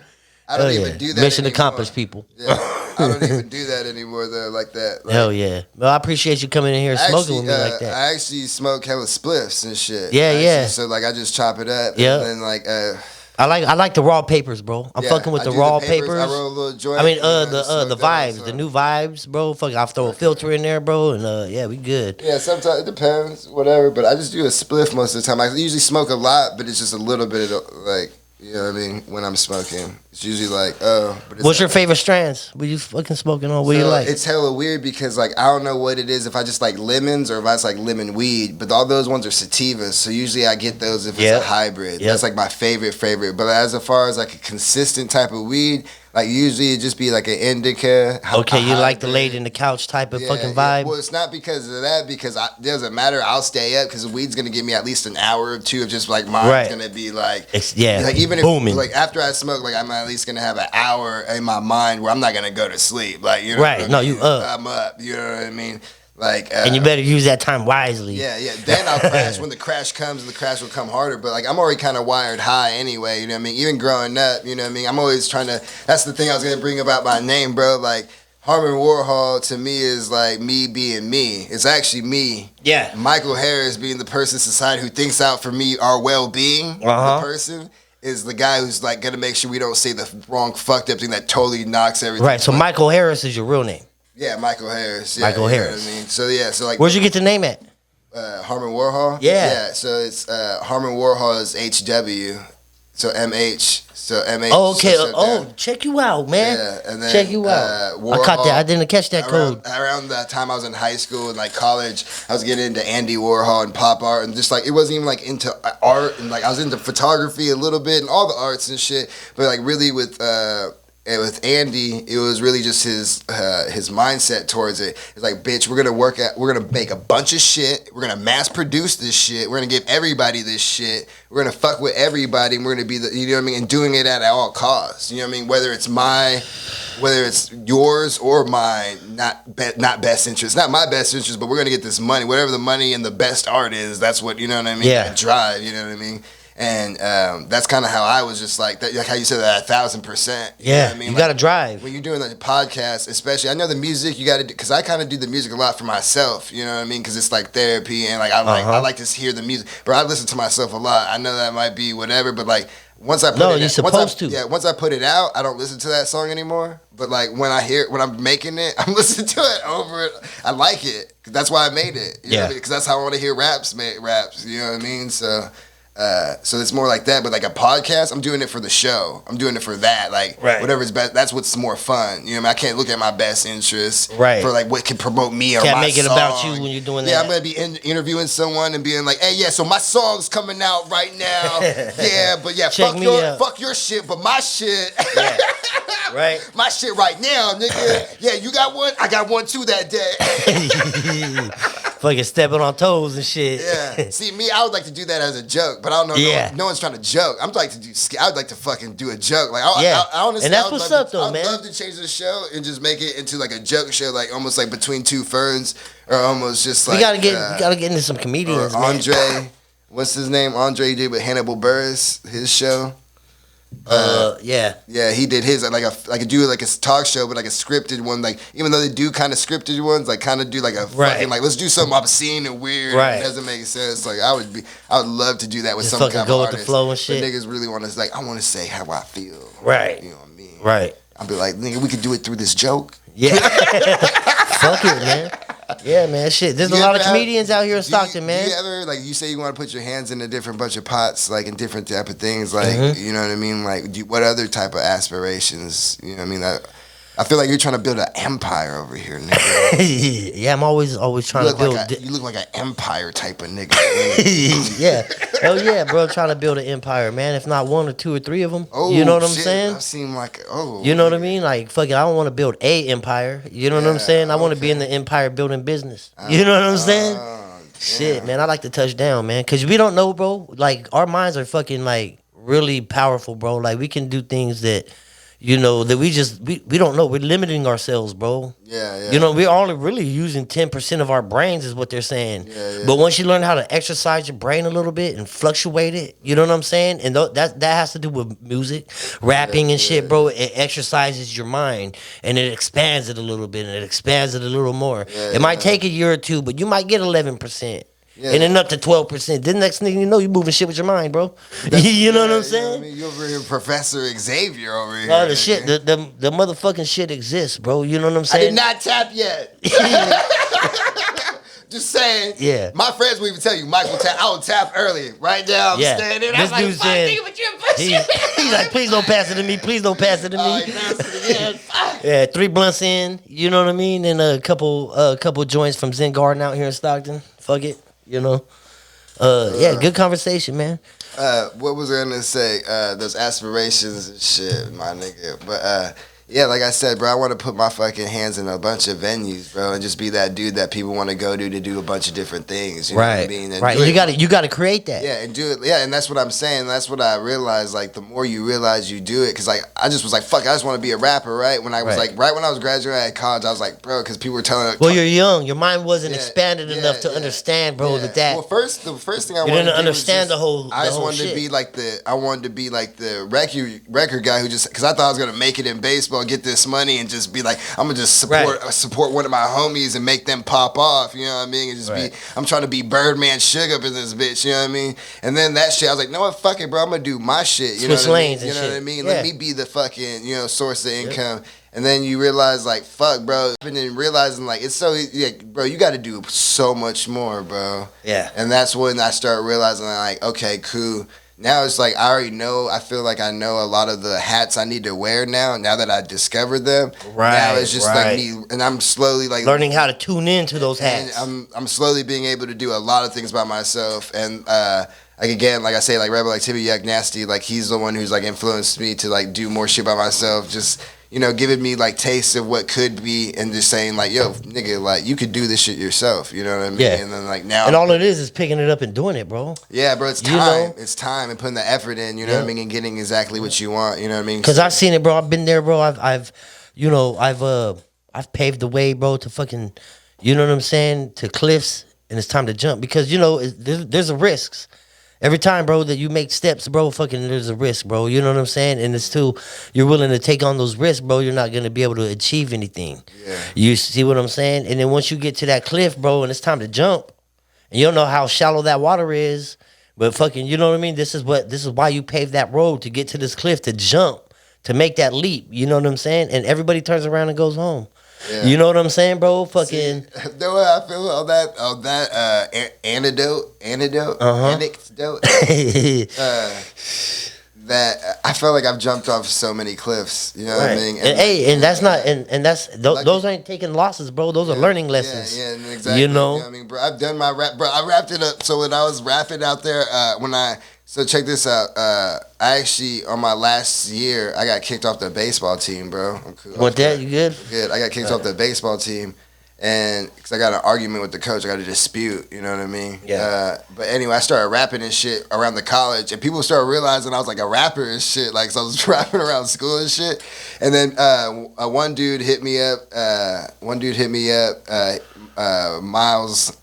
I don't Hell even yeah. do that. Mission anymore. accomplished, people. Yeah, I don't even do that anymore though, like that. Like, Hell yeah. Well, I appreciate you coming in here smoking with me like that. I actually smoke hella spliffs and shit. Yeah, Actually, yeah. So like I just chop it up. Yeah. And then like I like the raw papers, bro. I'm fucking with I the do raw papers. I papers. roll a little joint. I mean, you know, the smoke that vibes, also. the new vibes, bro. Fuck, I'll throw a filter in there, bro, and yeah, we good. Yeah, sometimes it depends, whatever. But I just do a spliff most of the time. I usually smoke a lot, but it's just a little bit of like, you know what I mean, when I'm smoking. It's usually like, oh. But it's What's your favorite strands? What you fucking smoking on? What do you So, like? It's hella weird because like I don't know what it is if I just like lemons or if I just like lemon weed, but all those ones are sativas. So usually I get those if it's Yep. a hybrid. Yep. That's like my favorite. But as far as like a consistent type of weed, like usually it just be like an indica. Okay, a you like the hybrid. lady in the couch type of fucking Yeah. vibe? Well, it's not because of that, because it doesn't matter. I'll stay up because the weed's gonna give me at least an hour or two of just like mine's Right. gonna be like, Yeah, like even if booming. like after I smoke, like I'm at least gonna have an hour in my mind where I'm not gonna go to sleep. Like you know, Right. what I No, mean? you up. I'm up. You know what I mean? Like, And you better use that time wisely. yeah. Then I'll crash when the crash comes, and the crash will come harder. But like I'm already kind of wired high anyway. You know what I mean? Even growing up, you know what I mean? I'm always trying to. That's the thing I was gonna bring about my name, bro. Like Harmon Warhal to me is like me being me. It's actually me. Yeah. Michael Harris being the person in society who thinks out for me, our well-being. Uh-huh. The person is the guy who's like gonna make sure we don't say the wrong fucked up thing that totally knocks everything. Right. So Michael Harris is your real name. Yeah, Michael Harris. Yeah, Michael you know Harris. what I mean? So yeah, so like Where'd you get the name at? Harmon Warhal. Yeah. Yeah. So it's Harmon Warhol is HW. So MH. So MH. Oh, okay. so Check you out, man. Yeah, and then Check you out. I Warhol, caught that. I didn't catch that code. Around that time I was in high school and like college, I was getting into Andy Warhol and pop art, and just like it wasn't even like into art, and like I was into photography a little bit and all the arts and shit, but like really with Andy, it was really just his mindset towards it. It's like, bitch, we're gonna make a bunch of shit. We're gonna mass produce this shit. We're gonna give everybody this shit. We're gonna fuck with everybody. And we're gonna be you know what I mean, and doing it at all costs. You know what I mean? Whether it's yours or mine, not best interest. Not my best interest, but we're gonna get this money. Whatever the money and the best art is, that's what you know what I mean. Yeah. That drive. You know what I mean. And that's kind of how I was just like that, like how you said that 1,000%. Yeah, know what I mean? you Like, gotta drive. when you're doing the podcast, especially. I know the music you got to do because I kind of do the music a lot for myself. You know what I mean? Because it's like therapy and like I like to hear the music. But I listen to myself a lot. I know that might be whatever, but like once I put No, it, you're supposed to. Yeah, once I put it out, I don't listen to that song anymore. But like when I'm making it, I'm listening to it over it. I like it. That's why I made it. You know what I mean? Because that's how I want to hear raps. You know what I mean? So it's more like that, but like a podcast, I'm doing it for the show. I'm doing it for that, like whatever's best. That's what's more fun. You know what I mean? I can't look at my best interests for like what can promote me or can't my make it song. about you when you're doing that. Yeah, I'm gonna be interviewing someone and being like, hey, yeah, so my song's coming out right now. Yeah, but yeah, fuck your shit, but my shit. Yeah. Right. My shit right now, nigga. Yeah, you got one? I got one too that day. Fucking stepping on toes and shit. Yeah. See, me, I would like to do that as a joke, but I don't know. Yeah. No one's trying to joke. I would like to fucking do a joke. Like, yeah. I honestly, and that's what's up, though, man. I'd love to change the show and just make it into like a joke show, like almost like Between Two Ferns, or almost just like. We gotta get into some comedians, or Andre, man. what's his name? Andre did with Hannibal Buress, his show. Yeah, he did his like do like a talk show, but like a scripted one. Like even though they do kind of scripted ones, like kind of do like a fucking like let's do something obscene and weird. Right, it doesn't make sense. Like I would love to do that with just some kind of go artist. with the flow and shit. But niggas really want to like I want to say how I feel. Right, you know what I mean. Right. I'll be like, nigga, we could do it through this joke. Yeah. Fuck it, man. Yeah, man. Shit. There's a lot of comedians out here in Stockton, man. Do you ever, like, you say you want to put your hands in a different bunch of pots, like, in different type of things, like, you know what I mean? Like, what other type of aspirations, you know what I mean? I feel like you're trying to build an empire over here, nigga. Yeah, I'm always trying to build. You look like an empire type of nigga. Yeah. Hell yeah, bro. Trying to build an empire, man. If not one or two or three of them. Oh, you know what I'm shit. saying? I've seen like, you know what I mean? Like, fuck it. I don't want to build a empire. You know what I'm saying? I want to be in the empire building business. You know what I'm saying? Shit, man. I like to touch down, man. Because we don't know, bro. Like, our minds are fucking, like, really powerful, bro. Like, we can do things that... You know, that we don't know. We're limiting ourselves, bro. Yeah. You know, we're only really using 10% of our brains is what they're saying. Yeah. But once you learn how to exercise your brain a little bit and fluctuate it, you know what I'm saying? And that has to do with music, rapping and shit, bro. It exercises your mind and it expands it a little bit and it expands it a little more. It might take a year or two, but you might get 11%. Yeah. And then up to 12%. Then next thing you know, you're moving shit with your mind, bro. You know what I'm saying? You know what I mean? You over here, Professor Xavier over here. No, the shit, the motherfucking shit exists, bro. You know what I'm saying? I did not tap yet. Just saying. Yeah. My friends will even tell you, Michael tap. I will tap early. Right now, I'm standing. This I'm dude like, said, nigga, but you're pushing. He's like, please don't pass it to me. Please don't pass it to me. He passed it again. Yeah, 3 blunts in. You know what I mean? And a couple joints from Zen Garden out here in Stockton. Fuck it. You know. Yeah, good conversation, man. What was I gonna say? Those aspirations and shit, my nigga. But yeah, like I said, bro, I want to put my fucking hands in a bunch of venues, bro, and just be that dude that people want to go to do a bunch of different things. You know what I mean? And right. You got to create that. Yeah, and do it. Yeah, and that's what I'm saying. That's what I realized. Like, the more you realize you do it, because like I just was like, fuck, I just want to be a rapper, right? When I was like, right when I was graduating at college, I was like, bro, because people were telling. Well, you're young. Your mind wasn't expanded enough to understand, bro. That. Well, the first thing I wanted didn't to do understand was the whole. I just wanted to be like I wanted to be like the record guy who just because I thought I was gonna make it in baseball, get this money, and just be like, I'm gonna just support one of my homies and make them pop off. You know what I mean? And just be, I'm trying to be Birdman Sugar up in this bitch. You know what I mean? And then that shit, I was like, no, fuck it, bro. I'm gonna do my shit. You know what I mean? You know what I mean? Let me be the fucking source of income. And then you realize, like, fuck, bro. And then realizing, like, it's so easy, bro, you got to do so much more, bro. Yeah. And that's when I start realizing, like, okay, cool. Now it's like I already know. I feel like I know a lot of the hats I need to wear now. Now that I discovered them, now it's just like me, and I'm slowly like learning how to tune into those hats. And I'm slowly being able to do a lot of things by myself. And like again, like I say, like Rebel Activity, Yak Nasty, like he's the one who's like influenced me to like do more shit by myself. Just giving me like tastes of what could be, and just saying like, yo, nigga, like you could do this shit yourself. You know what I mean? Yeah. And then like now, and all it is picking it up and doing it, bro. Yeah, bro. It's time. It's time and putting the effort in. You know what I mean? And getting exactly what you want. You know what I mean? Because I've seen it, bro. I've been there, bro. I've paved the way, bro, to fucking, you know what I'm saying, to cliffs, and it's time to jump because there's a risks. Every time, bro, that you make steps, bro, fucking there's a risk, bro. You know what I'm saying? And it's too, you're willing to take on those risks, bro, you're not going to be able to achieve anything. Yeah. You see what I'm saying? And then once you get to that cliff, bro, and it's time to jump, and you don't know how shallow that water is, But fucking, you know what I mean? This is why you paved that road to get to this cliff, to jump, to make that leap. You know what I'm saying? And everybody turns around and goes home. Yeah. You know what I'm saying, bro? Fucking. See, the way I feel on that anecdote, that I feel like I've jumped off so many cliffs. You know what I mean? And that's not, and that's those ain't taking losses, bro. Those are learning lessons. Yeah, exactly. You know what I mean, bro, I've done my rap, bro. I wrapped it up. So when I was rapping out there, so check this out. I actually, on my last year, I got kicked off the baseball team, bro. I'm cool. What that? You good? Good. I got kicked off the baseball team. And because I got an argument with the coach, I got a dispute, you know what I mean? Yeah. But anyway, I started rapping and shit around the college, and people started realizing I was like a rapper and shit. Like, so I was rapping around school and shit. And then one dude hit me up. Miles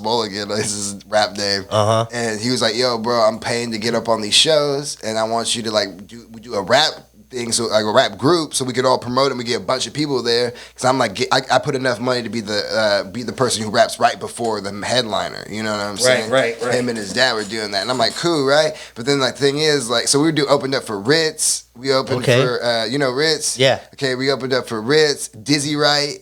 Mulligan is his rap name. And he was like, "Yo, bro, I'm paying to get up on these shows, and I want you to like do a rap thing, so like a rap group, so we could all promote it and we get a bunch of people there." Because I'm like, I put enough money to be the person who raps right before the headliner. You know what I'm saying? Right. Him and his dad were doing that, and I'm like, cool, right? But then like thing is like, so opened up for Ritz. We opened for Ritz. Yeah. Okay, we opened up for Ritz, Dizzy Wright,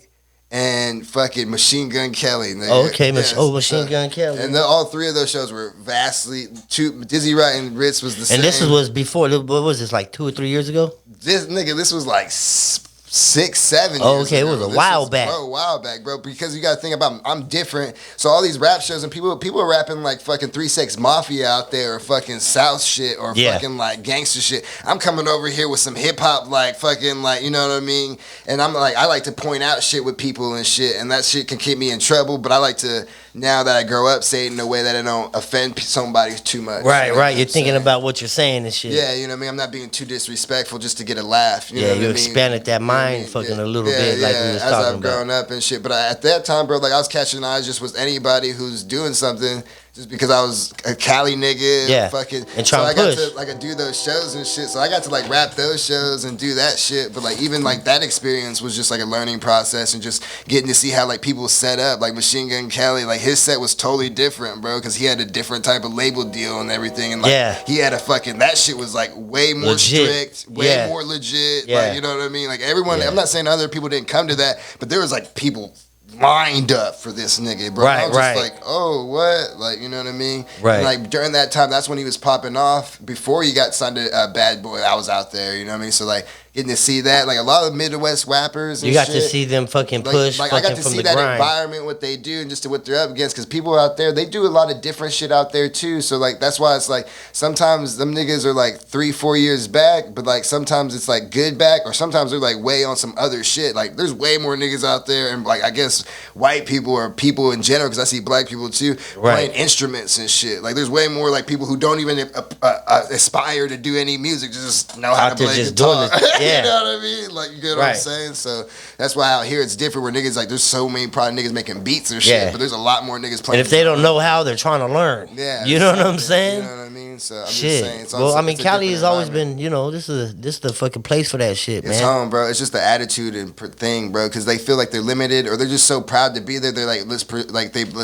and fucking Machine Gun Kelly. Machine Gun Kelly. And all three of those shows were vastly Dizzy Wright and Ritz was the same. And this was before. What was this, like 2 or 3 years ago? This was like 6, 7 years okay, ago. It was a while back. Bro, a while back, bro. Because you got to think about, I'm different. So all these rap shows and people are rapping like fucking 3 6 Mafia out there, or fucking South shit, or fucking like gangster shit. I'm coming over here with some hip hop, like fucking like, you know what I mean? And I'm like, I like to point out shit with people and shit, and that shit can keep me in trouble. But I like to, now that I grow up, say it in a way that I don't offend somebody too much. Right. You're thinking about what you're saying and shit. Yeah, you know what I mean? I'm not being too disrespectful just to get a laugh. You know what I mean? Expanded that mind fucking a little bit, like we was talking about. As I've grown up and shit. But at that time, bro, like I was catching eyes just with anybody who's doing something. Just because I was a Cali nigga, fucking, and trying to push. I got to like do those shows and shit. So I got to like rap those shows and do that shit. But like even like that experience was just like a learning process, and just getting to see how like people set up. Like Machine Gun Kelly, like his set was totally different, bro, because he had a different type of label deal and everything. And like he had a fucking, that shit was like way more strict, way more legit. Like, you know what I mean? Like everyone, I'm not saying other people didn't come to that, but there was like people lined up for this nigga, bro. I was just like, oh, what? Like, you know what I mean? Right. And like during that time, that's when he was popping off. Before he got signed to Bad Boy, I was out there, you know what I mean? So like getting to see that, like a lot of Midwest rappers and you got to see them fucking push, like fucking I got to see that environment, what they do, and just to what they're up against, because people out there, they do a lot of different shit out there too. So like that's why it's like sometimes them niggas are like 3-4 years back, but like sometimes it's like good back, or sometimes they're like way on some other shit. Like there's way more niggas out there, and like I guess white people or people in general, because I see black people too playing instruments and shit. Like there's way more like people who don't even aspire to do any music, just know how to play guitar. You know what I mean? Like, you get what I'm saying? So that's why out here it's different, where niggas like, there's so many probably niggas making beats or shit, but there's a lot more niggas playing. And if they don't know how, they're trying to learn. Yeah, you know what I'm saying? You know what I mean? So I'm just saying. Well, I mean, Cali has always been, you know, this is the fucking place for that shit, man. It's home, bro. It's just the attitude and thing, bro, because they feel like they're limited, or they're just so proud to be there. They're like, let's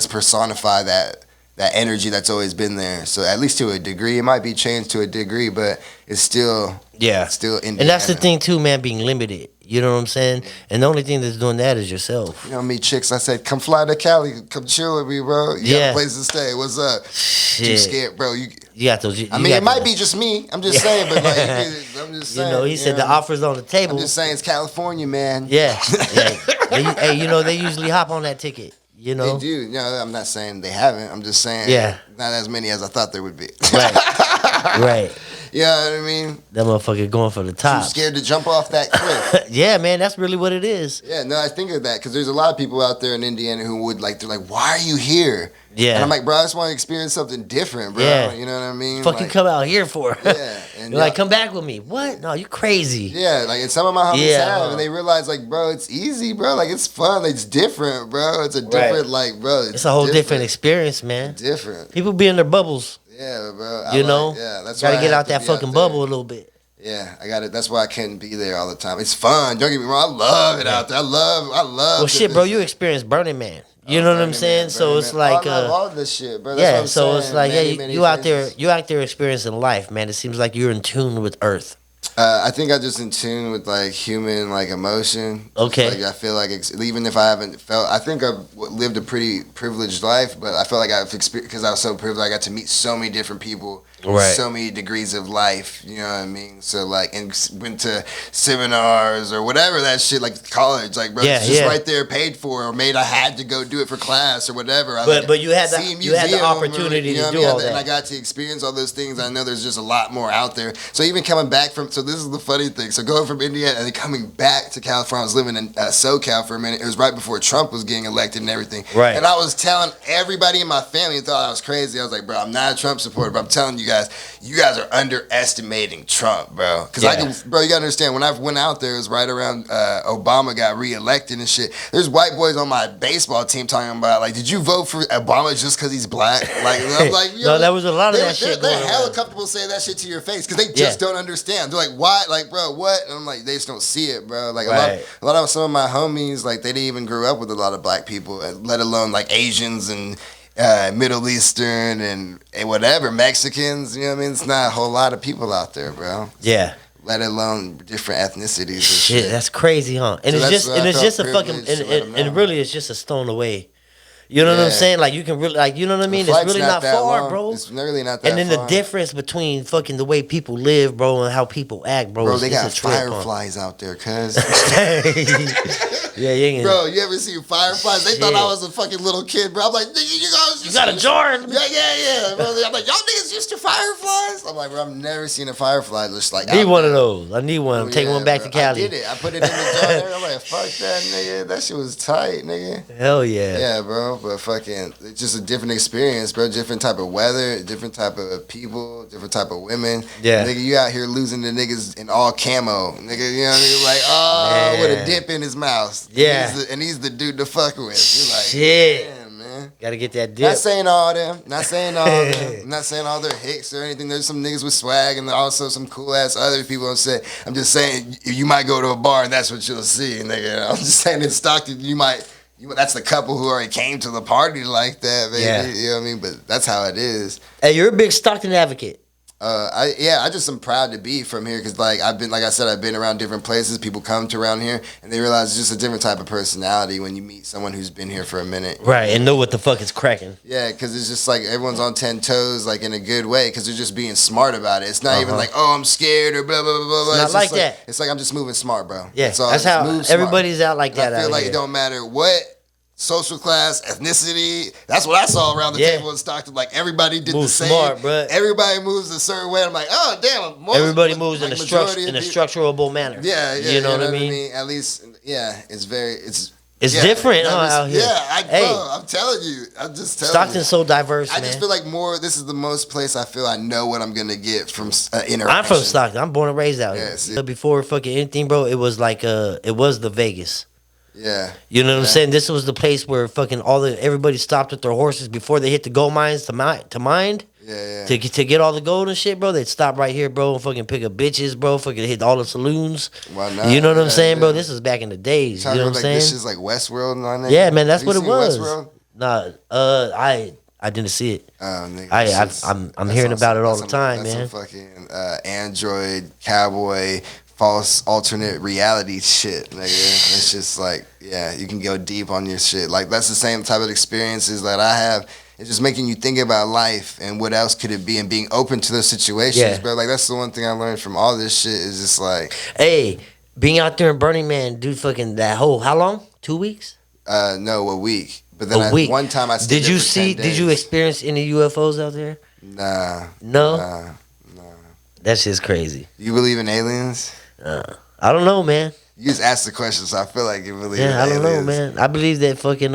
personify that energy that's always been there. So at least to a degree, it might be changed to a degree, but it's still still Indiana. And that's the thing too, man, being limited. You know what I'm saying? And the only thing that's doing that is yourself. You know me, chicks. I said, come fly to Cali, come chill with me, bro. You got a place to stay. What's up? Shit. Too scared, bro. You got those. I mean, it might be just me. I'm just saying, but like, I'm just saying. You know, he said the offer's on the table. I'm just saying, it's California, man. Yeah. Hey, you know, they usually hop on that ticket. You know, they do. No, I'm not saying they haven't. I'm just saying, not as many as I thought there would be. Right. You know what I mean? That motherfucker going for the top. Too scared to jump off that cliff. Yeah, man, that's really what it is. Yeah, no, I think of that because there's a lot of people out there in Indiana who would like, they're like, why are you here? Yeah. And I'm like, bro, I just want to experience something different, bro. Yeah. You know what I mean? Fucking like, come out here for it. Yeah. And you're like, come back with me. What? No, you crazy. Yeah, like, and some of my homies have, and they realize, like, bro, it's easy, bro. Like, it's fun. It's different, bro. It's a different, like, bro. It's a whole different experience, man. Different. People be in their bubbles. Yeah, bro. You know? Yeah, that's gotta get out that fucking bubble a little bit. Yeah, I got it. That's why I couldn't be there all the time. It's fun. Don't get me wrong. I love it out there. I love. Well, shit, bro, you experienced Burning Man. You know what I'm saying? So it's like, I love all this shit, bro. That's yeah. what I'm So saying. it's like, Many you out phases. there experiencing life, man. It seems like you're in tune with Earth. I think I'm just in tune with like human like emotion. Okay. Like I feel like even if I haven't felt, I think I've lived a pretty privileged life, but I feel like I've experienced because I was so privileged. I got to meet so many different people, Right. so many degrees of life. You know what I mean? So like, and went to seminars or whatever that shit, like college, like bro, it's just right there, paid for, or made. I had to go do it for class or whatever. But you had the opportunity to do all that, and I got to experience all those things. I know there's just a lot more out there. So even coming back from, so this is the funny thing. So going from Indiana and then coming back to California, I was living in SoCal for a minute. It was right before Trump was getting elected and everything. Right. And I was telling everybody in my family and thought I was crazy. I was like, bro, I'm not a Trump supporter, but I'm telling you guys are underestimating Trump, bro. Because bro, you gotta understand, when I went out there, it was right around Obama got reelected and shit. There's white boys on my baseball team talking about, like, did you vote for Obama just because he's black? Like, I'm like, yo, no, there was a lot of that shit going on. They're hella comfortable saying that shit to your face because they just don't understand. They're like, why? Like, bro, what? And I'm like, they just don't see it, bro. Like, a lot of some of my homies, like, they didn't even grow up with a lot of black people, let alone like Asians and Middle Eastern and whatever, Mexicans. You know what I mean? It's not a whole lot of people out there, bro. Yeah. Let alone different ethnicities. And shit, that's crazy, huh? And so it's just a fucking and really it's just a stone away. You know what I'm saying? Like, you can really, like, you know what I mean? It's really not far, long. bro. It's really not that far. And then far. the difference between fucking the way people live, bro, and how people act, bro. Bro, they got fireflies out there, cuz. Yeah. Bro, you ever see fireflies? They thought I was a fucking little kid, bro. I'm like, nigga, you got a jar? Yeah. Bro, I'm like, y'all niggas used to fireflies? I'm like, bro, I've never seen a firefly just like. I need one of those. I need one. I'm taking one back to Cali. I did it. I put it in the jar there. I'm like, fuck that, nigga. That shit was tight, nigga. Hell yeah. Yeah, bro. But fucking, it's just a different experience, bro. Different type of weather, different type of people, different type of women. Yeah. Nigga, you out here losing the niggas in all camo. Nigga, you know what I mean? Like, oh, with a dip in his mouth. Yeah. And he's the dude to fuck with. You're like, shit. Damn, man. Gotta get that dip. Not saying all them. Not saying all them. Not saying all their hicks or anything. There's some niggas with swag and also some cool ass other people on set. I'm just saying, you might go to a bar and that's what you'll see, nigga. I'm just saying in Stockton, that's the couple who already came to the party like that, baby. Yeah. You know what I mean? But that's how it is. Hey, you're a big Stockton advocate. I just am proud to be from here because, like, I've been around different places. People come to around here and they realize it's just a different type of personality when you meet someone who's been here for a minute. Right, and know what the fuck is cracking. Yeah, because it's just like everyone's on 10 toes, like in a good way, because they're just being smart about it. It's not even like, oh, I'm scared or blah, blah, blah, blah. It's not like that. It's like I'm just moving smart, bro. Yeah, that's how everybody's out like that. I feel like it don't matter what social class, ethnicity. That's what I saw around the table in Stockton. Like, everybody did the same. Smart, bro. Everybody moves a certain way. I'm like, oh damn. Everybody moves in a structurable manner. Yeah, you know what I mean. At least, yeah, it's different out here. Bro, I'm telling you. I'm just telling Stockton's so diverse, man. I just feel like this is the most place I feel I know what I'm gonna get from interaction. I'm from Stockton. I'm born and raised out here. Yeah. Before fucking anything, bro, it was like it was the Vegas. Yeah. You know what I'm saying? This was the place where fucking everybody stopped with their horses before they hit the gold mines to mine. Yeah. To get all the gold and shit, bro. They'd stop right here, bro, and fucking pick up bitches, bro. Fucking hit all the saloons. Why not? You know what I'm saying, bro? This was back in the days. You know what I'm saying? This is like Westworld and all that. Yeah, man, that's what it was. Westworld? Nah, I didn't see it. Oh, nigga. I'm hearing about it all the time, man. Some fucking Android cowboy false alternate reality shit, nigga. It's just like, yeah, you can go deep on your shit. Like, that's the same type of experiences that I have. It's just making you think about life and what else could it be and being open to those situations, bro. Like, that's the one thing I learned from all this shit is just like, hey, being out there in Burning Man, dude, fucking that whole, how long? 2 weeks? No, a week. But then one time I stayed there for 10 days. Did you experience any UFOs out there? Nah. No? Nah. That shit's crazy. You believe in aliens? I don't know, man. You just asked the question, so I feel like you believe in aliens. I don't know, man. I believe that fucking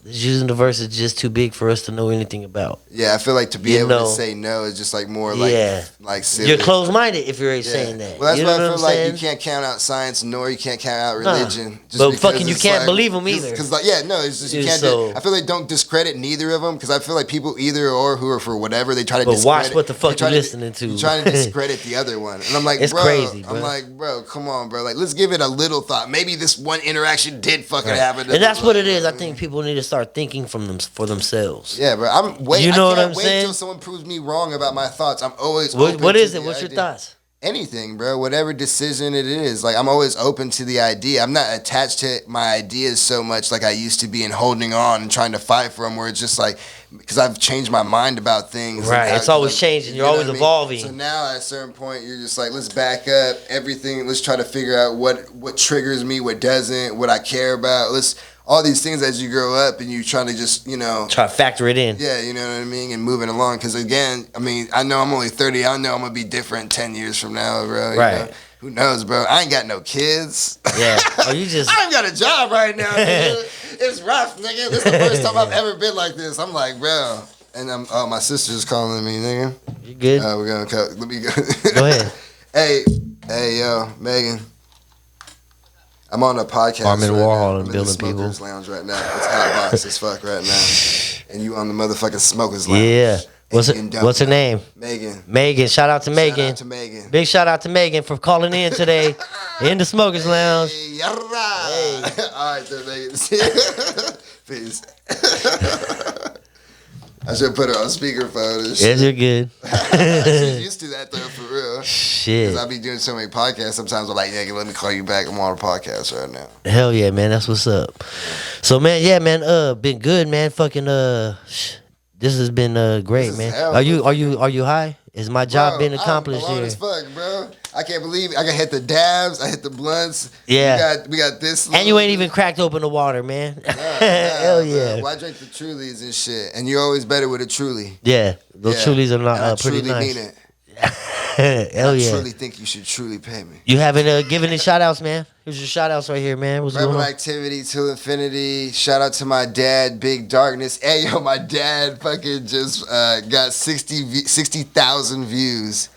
This universe is just too big for us to know anything about. Yeah, I feel like to be You able know. to say no is just like more Yeah. like silly. You're closed-minded if you're Yeah. saying that. Well, that's you why know I what feel I'm like saying? you can't count out science, nor you can't count out Nah. religion. Just But because fucking you it's can't believe 'em either. Because like, yeah, no, it's just you Yeah, can't. so- I feel like don't discredit neither of them because I feel like people either or who are for whatever they try to. But discredit, watch what the fuck they try you listening to. You're trying to discredit the other one, and I'm like, It's bro, crazy, bro. I'm like, bro, come on, bro. Like, let's give it a little thought. Maybe this one interaction did fucking happen. And that's what it is. I think people need to start thinking for themselves. Yeah, bro. I'm wait. You know I what can't I'm wait saying? till someone proves me wrong about my thoughts. I'm always What open is to it? the What's your idea. thoughts? Anything, bro. Whatever decision it is, like I'm always open to the idea. I'm not attached to my ideas so much like I used to be and holding on and trying to fight for them. Where it's just like because I've changed my mind about things. and Right, how- it's always like, changing. you You're know always what I mean? evolving. So now at a certain point, you're just like, let's back up everything. Let's try to figure out what triggers me, what doesn't, what I care about. Let's all these things as you grow up and you trying to just Try to factor it in. yeah, you know what I mean, and moving along. Because again, I mean, I know I'm only 30. I know I'm gonna be different 10 years from now, bro. You Right. know? Who knows, bro? I ain't got no kids. Yeah. Or you just I ain't got a job right now, nigga. It's rough, nigga. This is the first time I've ever been like this. I'm like, bro. And my sister's calling me, nigga. you good? We're gonna cut. Let me go. Go ahead. Hey, yo, Megan. I'm on a podcast. Harmon right Warhol now. and I'm building in the smokers people. lounge right now. It's hot box as fuck right now. And you on the motherfucking smokers lounge. Yeah. What's And you what's her don't name? Megan. Megan. Shout out to Megan. Shout out to Megan. Big shout out to Megan for calling in today in the Smokers Lounge. Hey, yarra. All right, then, Megan. Peace. I should put her on speakerphone and shit. Yes, you're good. She's used to that though, for real. Shit. Because I be doing so many podcasts. Sometimes I'm like, nigga, let me call you back. I'm on a podcast right now. Hell yeah, man. That's what's up. So man, yeah, man. Been good, man. Fucking this has been great, This is man. hell, Are you high? Is my job being accomplished I'm alone here? as fuck, bro. I can't believe it. I got hit the dabs. I hit the blunts. Yeah. We got this. And you ain't even cracked open the water, man. Hell yeah. Well, I drink the Trulies and shit, and you're always better with a Truly. Yeah, those Trulies are And I not pretty truly nice. mean it. Hell I yeah. truly think you should truly pay me. You haven't given any shout outs, man? Here's your shout outs right here, man. What's Rebel going on? Activity to Infinity. Shout out to my dad, Big Darkness. Hey, yo, my dad fucking just got 60,000 views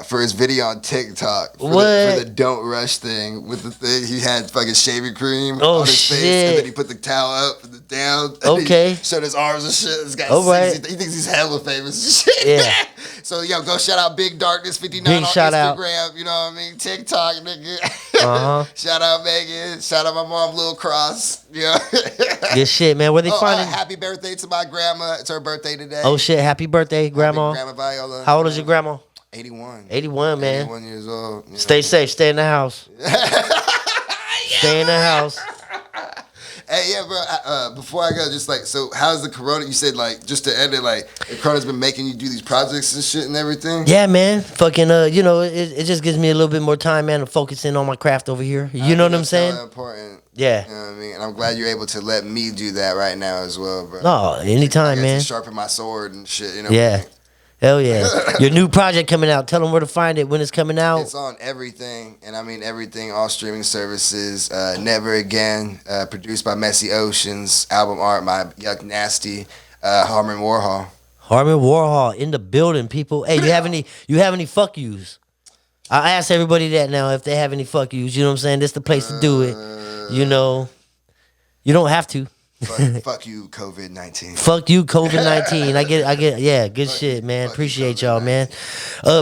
for his video on TikTok. For the Don't Rush thing with the thing. He had fucking shaving cream on his face, and then he put the towel up and the down. And Okay. He showed his arms and shit. This guy, he thinks he's hella famous and shit. Yeah. So, yo, go shout out Big Darkness 59 Big on shout out. Instagram. You know what I mean? TikTok, nigga. Uh-huh. Shout out Megan. Shout out my mom, Lil Cross. Yeah. Good shit, man. Where they finding? Happy birthday to my grandma. It's her birthday today. Oh shit! Happy birthday, grandma. Grandma Viola. How old is your grandma? 81. 81, man. 81 years old. Stay safe. Stay in the house. Stay in the house. Hey, yeah, bro. Before I go, just like, so how's the corona? You said, like, just to end it, like, the corona's been making you do these projects and shit and everything? Yeah, man. Fucking, it just gives me a little bit more time, man, to focus in on my craft over here. You know what I'm saying? That's important. Yeah. You know what I mean? And I'm glad you're able to let me do that right now as well, bro. No, anytime, I get man. to sharpen my sword and shit, you know? Yeah. Hell yeah. Your new project coming out. Tell them where to find it, when it's coming out. It's on everything, and I mean everything, all streaming services. Never Again, produced by Messy Oceans. Album art by Yuck Nasty, Harmon Warhal. Harmon Warhol in the building, people. Hey, you have any fuck yous? I ask everybody that now if they have any fuck yous. You know what I'm saying? This the place to do it. You know, you don't have to. Fuck you, COVID-19. Fuck you, COVID-19. I get. Yeah, good shit, man. Appreciate y'all, man.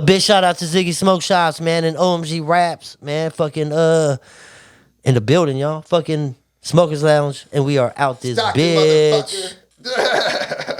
Big shout out to Ziggy Smoke Shops, man, and OMG Raps, man. Fucking in the building, y'all. Fucking Smokers Lounge, and we are out this Stockton, bitch. motherfucker.